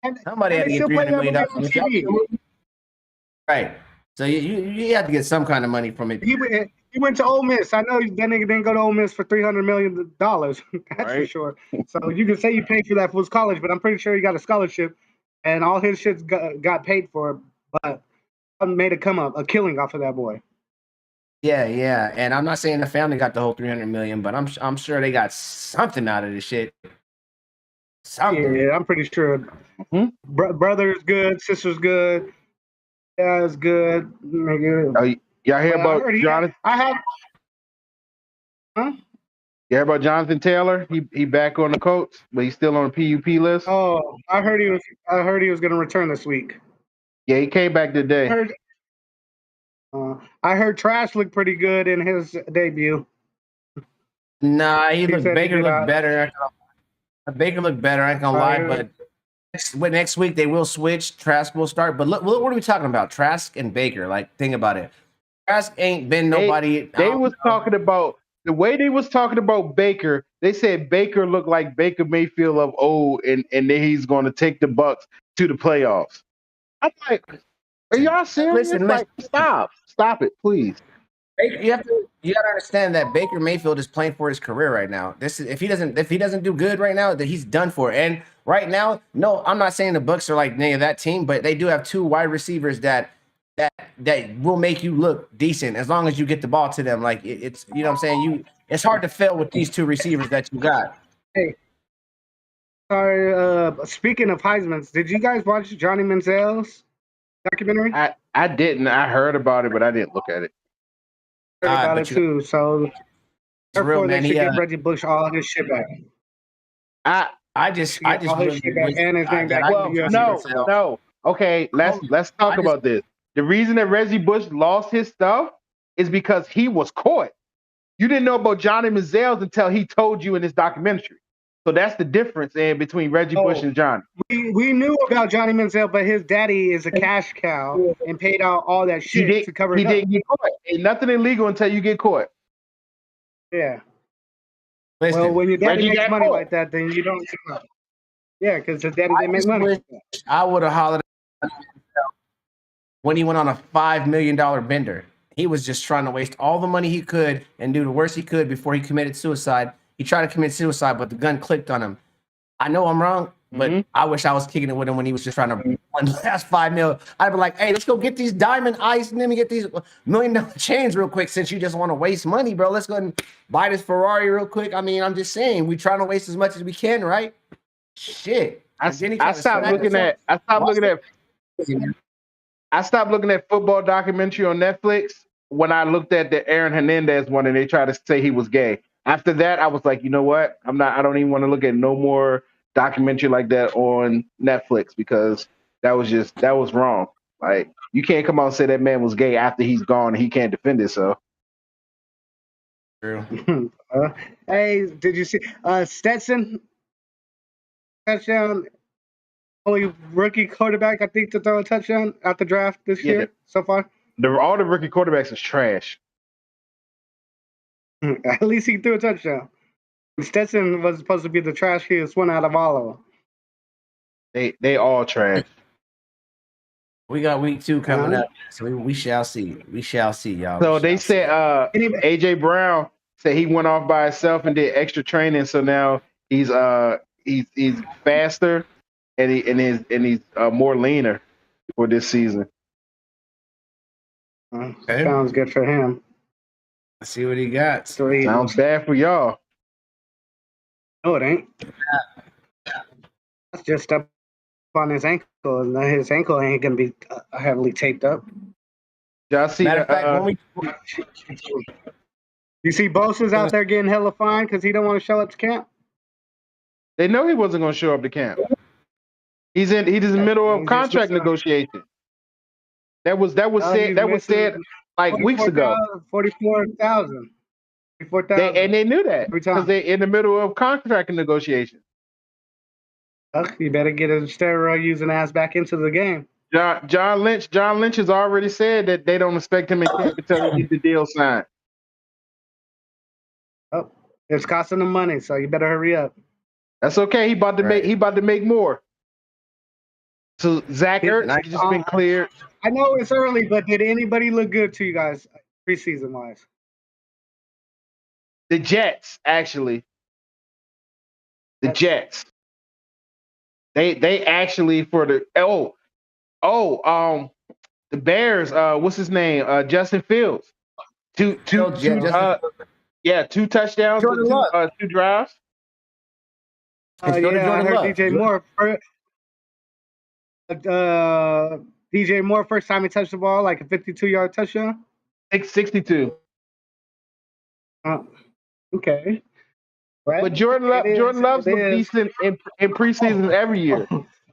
Speaker 1: And somebody had to get $300 million. Right. So you have to get some kind of money from it.
Speaker 2: He went to Ole Miss. I know that nigga didn't go to Ole Miss for $300 million. That's for sure. So you can say you paid for that for his college, but I'm pretty sure he got a scholarship, and all his shit got paid for. But I made a killing off of that boy.
Speaker 1: Yeah, and I'm not saying the family got the whole $300 million, but I'm sure they got something out of this shit. Something.
Speaker 2: Yeah, I'm pretty sure. Mm-hmm. Brother's good, sister's good, dad's good. Nigga.
Speaker 3: Y'all hear about Jonathan?
Speaker 2: Huh?
Speaker 3: You hear about Jonathan Taylor? He back on the Colts, but he's still on the PUP list.
Speaker 2: Oh, I heard he was going to return this week.
Speaker 3: Yeah, he came back today.
Speaker 2: I heard Trash looked pretty good in his debut.
Speaker 1: Nah, Baker looked better. Baker looked better. I ain't gonna lie, but next week they will switch. Trask will start. But look, what are we talking about? Trask and Baker. Like, think about it. Trask ain't been nobody.
Speaker 3: They was talking about the way they was talking about Baker. They said Baker looked like Baker Mayfield of old, and then he's going to take the Bucs to the playoffs. I'm like, are y'all serious?
Speaker 1: Listen,
Speaker 3: stop it, please.
Speaker 1: You gotta understand that Baker Mayfield is playing for his career right now. This is if he doesn't do good right now, that he's done for. And right now, no, I'm not saying the Bucs are like any of that team, but they do have two wide receivers that will make you look decent as long as you get the ball to them. Like it's you know what I'm saying. It's hard to fail with these two receivers that you got.
Speaker 2: Hey, Sorry. Speaking of Heisman's, did you guys watch Johnny Manziel's documentary?
Speaker 3: I didn't. I heard about it, but I didn't look at it.
Speaker 2: Heard about
Speaker 1: but
Speaker 2: it too. So
Speaker 1: it's real,
Speaker 2: therefore, they
Speaker 1: man.
Speaker 2: should give Reggie Bush all his shit back.
Speaker 3: I
Speaker 1: I just
Speaker 2: Get all his
Speaker 1: really
Speaker 2: shit back
Speaker 1: wish
Speaker 2: and his name
Speaker 1: that
Speaker 2: back
Speaker 1: I
Speaker 2: in
Speaker 3: well,
Speaker 2: the
Speaker 1: could
Speaker 2: UFC.
Speaker 1: Johnny Manziel.
Speaker 3: no. Okay, let's talk
Speaker 1: I just-
Speaker 3: about this. The reason that Reggie Bush lost his stuff is because he was caught. You didn't know about Johnny Manziel until he told you in his documentary. So that's the difference in between Reggie Bush and Johnny.
Speaker 2: We knew about Johnny Manziel, but his daddy is a cash cow and paid out all that shit to cover
Speaker 3: He
Speaker 2: it up.
Speaker 3: didn't get caught. Ain't nothing illegal until you get caught.
Speaker 2: Yeah.
Speaker 1: Listen,
Speaker 2: Well, when your daddy
Speaker 3: Reggie
Speaker 2: makes
Speaker 3: got
Speaker 2: money
Speaker 3: caught.
Speaker 2: like that, then you don't. Yeah, because his daddy
Speaker 1: I
Speaker 2: didn't make
Speaker 1: just
Speaker 2: money.
Speaker 1: wish I would have hollered at when he went on a $5 million bender. He was just trying to waste all the money he could and do the worst he could before he committed suicide. He tried to commit suicide, but the gun clicked on him. I know I'm wrong, but I wish I was kicking it with him when he was just trying to one last $5 million. I'd be like, hey, let's go get these diamond ice and let me get these $1 million chains real quick since you just want to waste money, bro. Let's go and buy this Ferrari real quick. I mean, I'm just saying, we trying to waste as much as we can, right? Shit.
Speaker 3: I stopped looking at football documentary on Netflix when I looked at the Aaron Hernandez one and they tried to say he was gay. After that, I was like, you know what? I don't even want to look at no more documentary like that on Netflix because that was wrong. Like, you can't come out and say that man was gay after he's gone and he can't defend himself.
Speaker 1: True.
Speaker 2: Hey, did you see Stetson touchdown? Only rookie quarterback, I think, to throw a touchdown at the draft this year so far.
Speaker 3: All the rookie quarterbacks is trash.
Speaker 2: At least he threw a touchdown. Stetson was supposed to be the trashiest one out of all of them.
Speaker 3: They all trash.
Speaker 1: We got week 2 coming up, so we shall see. We shall see, y'all.
Speaker 3: So they said AJ Brown said he went off by himself and did extra training, so now he's faster and he's more leaner for this season.
Speaker 2: Sounds good for him.
Speaker 1: Let's see what he got.
Speaker 3: Sounds bad for y'all.
Speaker 2: No, it ain't. That's just up on his ankle, and his ankle ain't gonna be heavily taped up.
Speaker 3: Y'all see?
Speaker 1: Matter of fact,
Speaker 2: you see Bosa's out there getting hella fine because he don't want to show up to camp.
Speaker 3: They know he wasn't going to show up to camp. He's in the middle of contract negotiation. That was said like weeks ago.
Speaker 2: 44,000.
Speaker 3: And they knew that because they're in the middle of contract negotiation.
Speaker 2: You better get his steroid using ass back into the game.
Speaker 3: John Lynch has already said that they don't expect him in camp until he gets the deal signed.
Speaker 2: Oh, it's costing them money, so you better hurry up.
Speaker 3: That's okay. He about to make more. So Zach Ertz just been cleared.
Speaker 2: I know it's early, but did anybody look good to you guys preseason wise?
Speaker 3: The Jets, actually. The Jets. They actually for the the Bears, what's his name? Justin Fields. Two touchdowns, two drives.
Speaker 2: I heard DJ Moore. DJ Moore, first time he touched the ball, like a 52-yard touchdown.
Speaker 3: 62.
Speaker 2: Okay.
Speaker 3: But Jordan Love's look decent in preseason every year.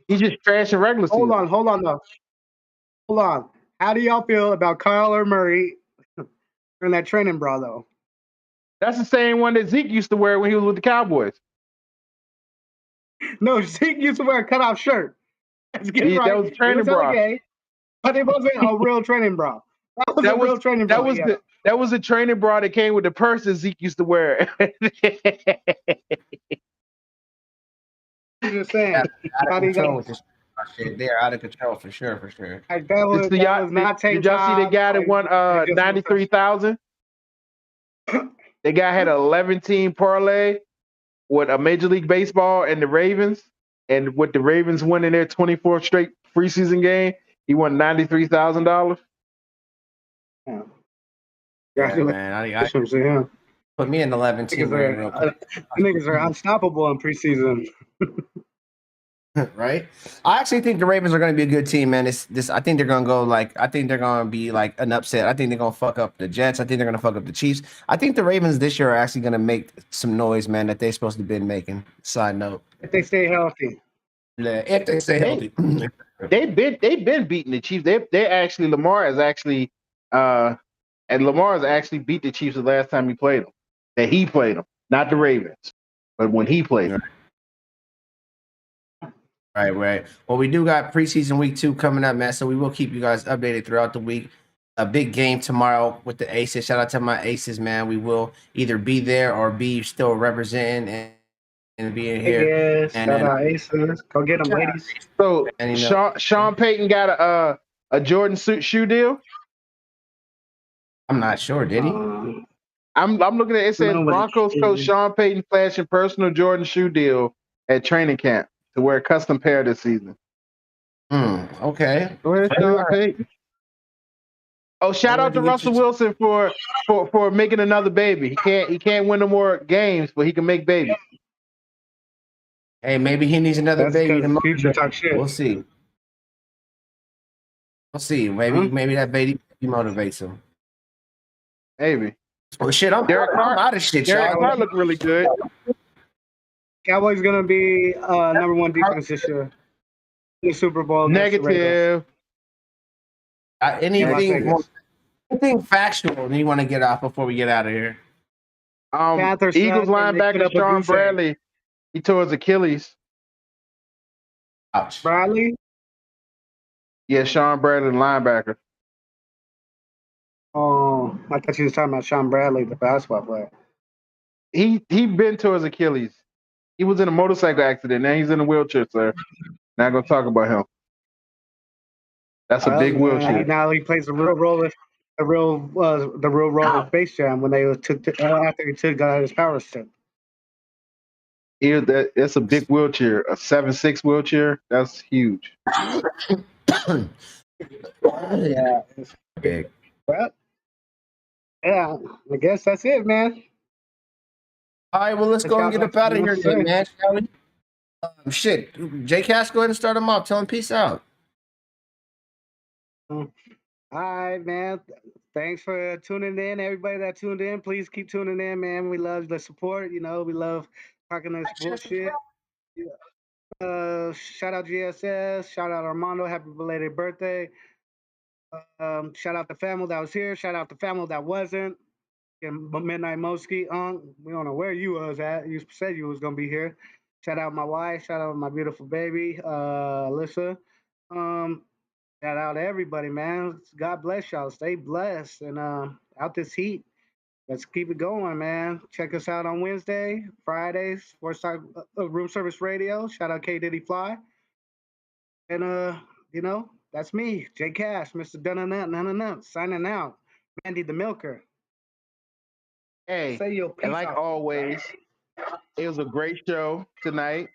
Speaker 3: He's just trash in regular season.
Speaker 2: Hold on. How do y'all feel about Kyler Murray in that training bra, though?
Speaker 3: That's the same one that Zeke used to wear when he was with the Cowboys.
Speaker 2: No, Zeke used to wear a cutoff shirt. Let's get it right.
Speaker 3: That was a training bra.
Speaker 2: But it wasn't a real training bra. That was a real training bra.
Speaker 3: That was a training bra that came with the purse that Zeke used to wear.
Speaker 2: I'm just saying.
Speaker 1: Out of control with this shit. They're out of control for sure.
Speaker 2: Like that was not
Speaker 3: did y'all see the guy that won 93,000? The guy had an 11-team parlay with a Major League Baseball and the Ravens, and with the Ravens winning their 24th straight preseason game, he won $93,000.
Speaker 2: Yeah, man.
Speaker 1: Put me in 11 team ring real quick.
Speaker 2: Niggas are unstoppable in preseason.
Speaker 1: Right? I actually think the Ravens are going to be a good team, man. I think they're going to go I think they're going to be like an upset. I think they're going to fuck up the Jets. I think they're going to fuck up the Chiefs. I think the Ravens this year are actually going to make some noise, man, that they're supposed to be making. Side note.
Speaker 2: If they stay healthy.
Speaker 1: Yeah, if they stay healthy.
Speaker 3: They've been beating the Chiefs. They actually Lamar has actually beat the Chiefs the last time he played them. That he played them, not the Ravens, but when he played them.
Speaker 1: Right. Well, we do got preseason week 2 coming up, man. So we will keep you guys updated throughout the week. A big game tomorrow with the Aces. Shout out to my Aces, man. We will either be there or be still representing and being here.
Speaker 2: Yes, shout out Aces. Go get them, ladies.
Speaker 3: So Sean Payton got a Jordan shoe deal.
Speaker 1: I'm not sure. Did he?
Speaker 3: I'm looking at it. It says Broncos coach Sean Payton flashing personal Jordan shoe deal at training camp to wear a custom pair this season.
Speaker 1: Okay.
Speaker 3: Go ahead, Sean Payton. Oh, shout out to Russell Wilson for making another baby. He can't win no more games, but he can make babies.
Speaker 1: Hey, maybe he needs another baby to
Speaker 2: future talk shit.
Speaker 1: We'll see. Maybe that baby motivates him.
Speaker 3: Maybe.
Speaker 1: Well, shit, I'm out of shit,
Speaker 3: Derek
Speaker 1: y'all.
Speaker 3: Carr look really good.
Speaker 2: Cowboys gonna be number 1 defense this year. The Super Bowl.
Speaker 3: Negative.
Speaker 1: Anything factual that you want to get off before we get out of here?
Speaker 3: Eagles linebacker Sean Bradley. He tore his Achilles.
Speaker 1: Ouch.
Speaker 2: Bradley?
Speaker 3: Yeah, Sean Bradley, the linebacker.
Speaker 2: Oh, I thought you was talking about Sean Bradley, the basketball player.
Speaker 3: He been to his Achilles. He was in a motorcycle accident. Now he's in a wheelchair, sir. Not gonna talk about him. That's a big wheelchair.
Speaker 2: Now he plays the real role of Space Jam when they took after he took his power stick.
Speaker 3: That's a big wheelchair, a 7'6" wheelchair. That's huge.
Speaker 2: Yeah, it's
Speaker 1: big.
Speaker 2: Well, yeah, I guess that's it, man.
Speaker 1: All right, well, let's go and get up out of here, then, man. Shall we? Shit, J. Cass, go ahead and start him off. Tell him peace out.
Speaker 2: All right, man. Thanks for tuning in. Everybody that tuned in, please keep tuning in, man. We love the support. We love talking this bullshit. Shout out GSS. Shout out Armando. Happy belated birthday. Shout out the family that was here. Shout out the family that wasn't. Midnight Moski. We don't know where you was at. You said you was gonna be here. Shout out my wife. Shout out my beautiful baby, Alyssa. Shout out to everybody, man. God bless y'all. Stay blessed and out this heat. Let's keep it going, man. Check us out on Wednesday, Fridays, Sports Talk Room Service Radio. Shout out K Diddy Fly. And that's me, J Cash, Mr. Dun signing out. Mandy the Milker.
Speaker 3: Hey, and like always, it was a great show tonight.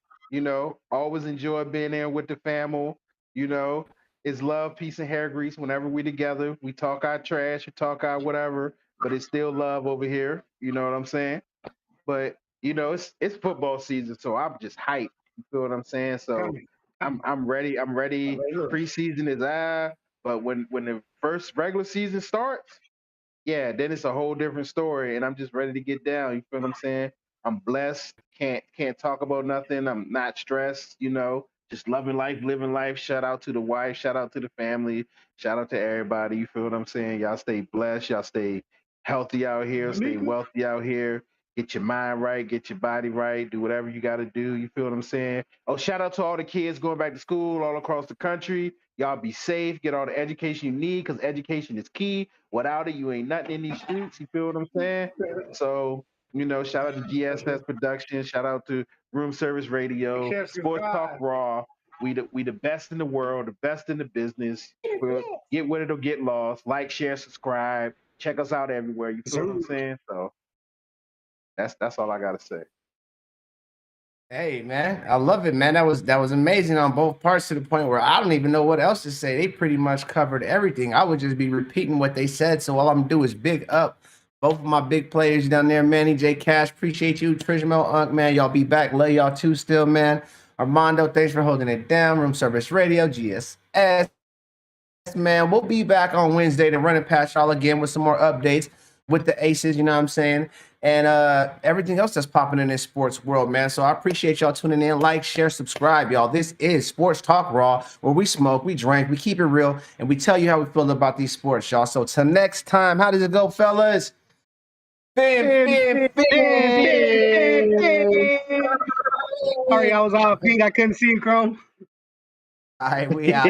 Speaker 3: Always enjoy being there with the family. It's love, peace, and hair grease whenever we together. We talk our trash, we talk our whatever, but it's still love over here. You know what I'm saying? But it's football season, so I'm just hyped. You feel what I'm saying? So I'm ready. I'm ready. Preseason is but when the first regular season starts, yeah, then it's a whole different story, and I'm just ready to get down. You feel what I'm saying? I'm blessed. Can't talk about nothing. I'm not stressed. Just loving life, living life. Shout out to the wife. Shout out to the family. Shout out to everybody. You feel what I'm saying? Y'all stay blessed. Y'all stay healthy out here. Stay wealthy out here. Get your mind right. Get your body right. Do whatever you got to do. You feel what I'm saying? Oh, shout out to all the kids going back to school all across the country. Y'all be safe. Get all the education you need because education is key. Without it, you ain't nothing in these streets. You feel what I'm saying? So, shout out to GSS Productions. Shout out to Room Service Radio, Sports Talk Raw. We the best in the world, the best in the business. Get with it or get lost. Like, share, subscribe. Check us out everywhere. You feel what I'm saying? So that's all I gotta say.
Speaker 1: Hey, man, I love it, man. That was amazing on both parts to the point where I don't even know what else to say. They pretty much covered everything. I would just be repeating what they said. So all I'm gonna do is big up Both of my big players down there, Manny J. Cash, appreciate you. Trishamel Unk, man, y'all be back. Love y'all too still, man. Armando, thanks for holding it down. Room Service Radio, GSS. Man, we'll be back on Wednesday to run it past y'all again with some more updates with the Aces, you know what I'm saying? And everything else that's popping in this sports world, man. So I appreciate y'all tuning in. Like, share, subscribe, y'all. This is Sports Talk Raw, where we smoke, we drink, we keep it real, and we tell you how we feel about these sports, y'all. So till next time, how does it go, fellas?
Speaker 2: Sorry, I was off beat. I couldn't see you, Chrome.
Speaker 1: All right, we out.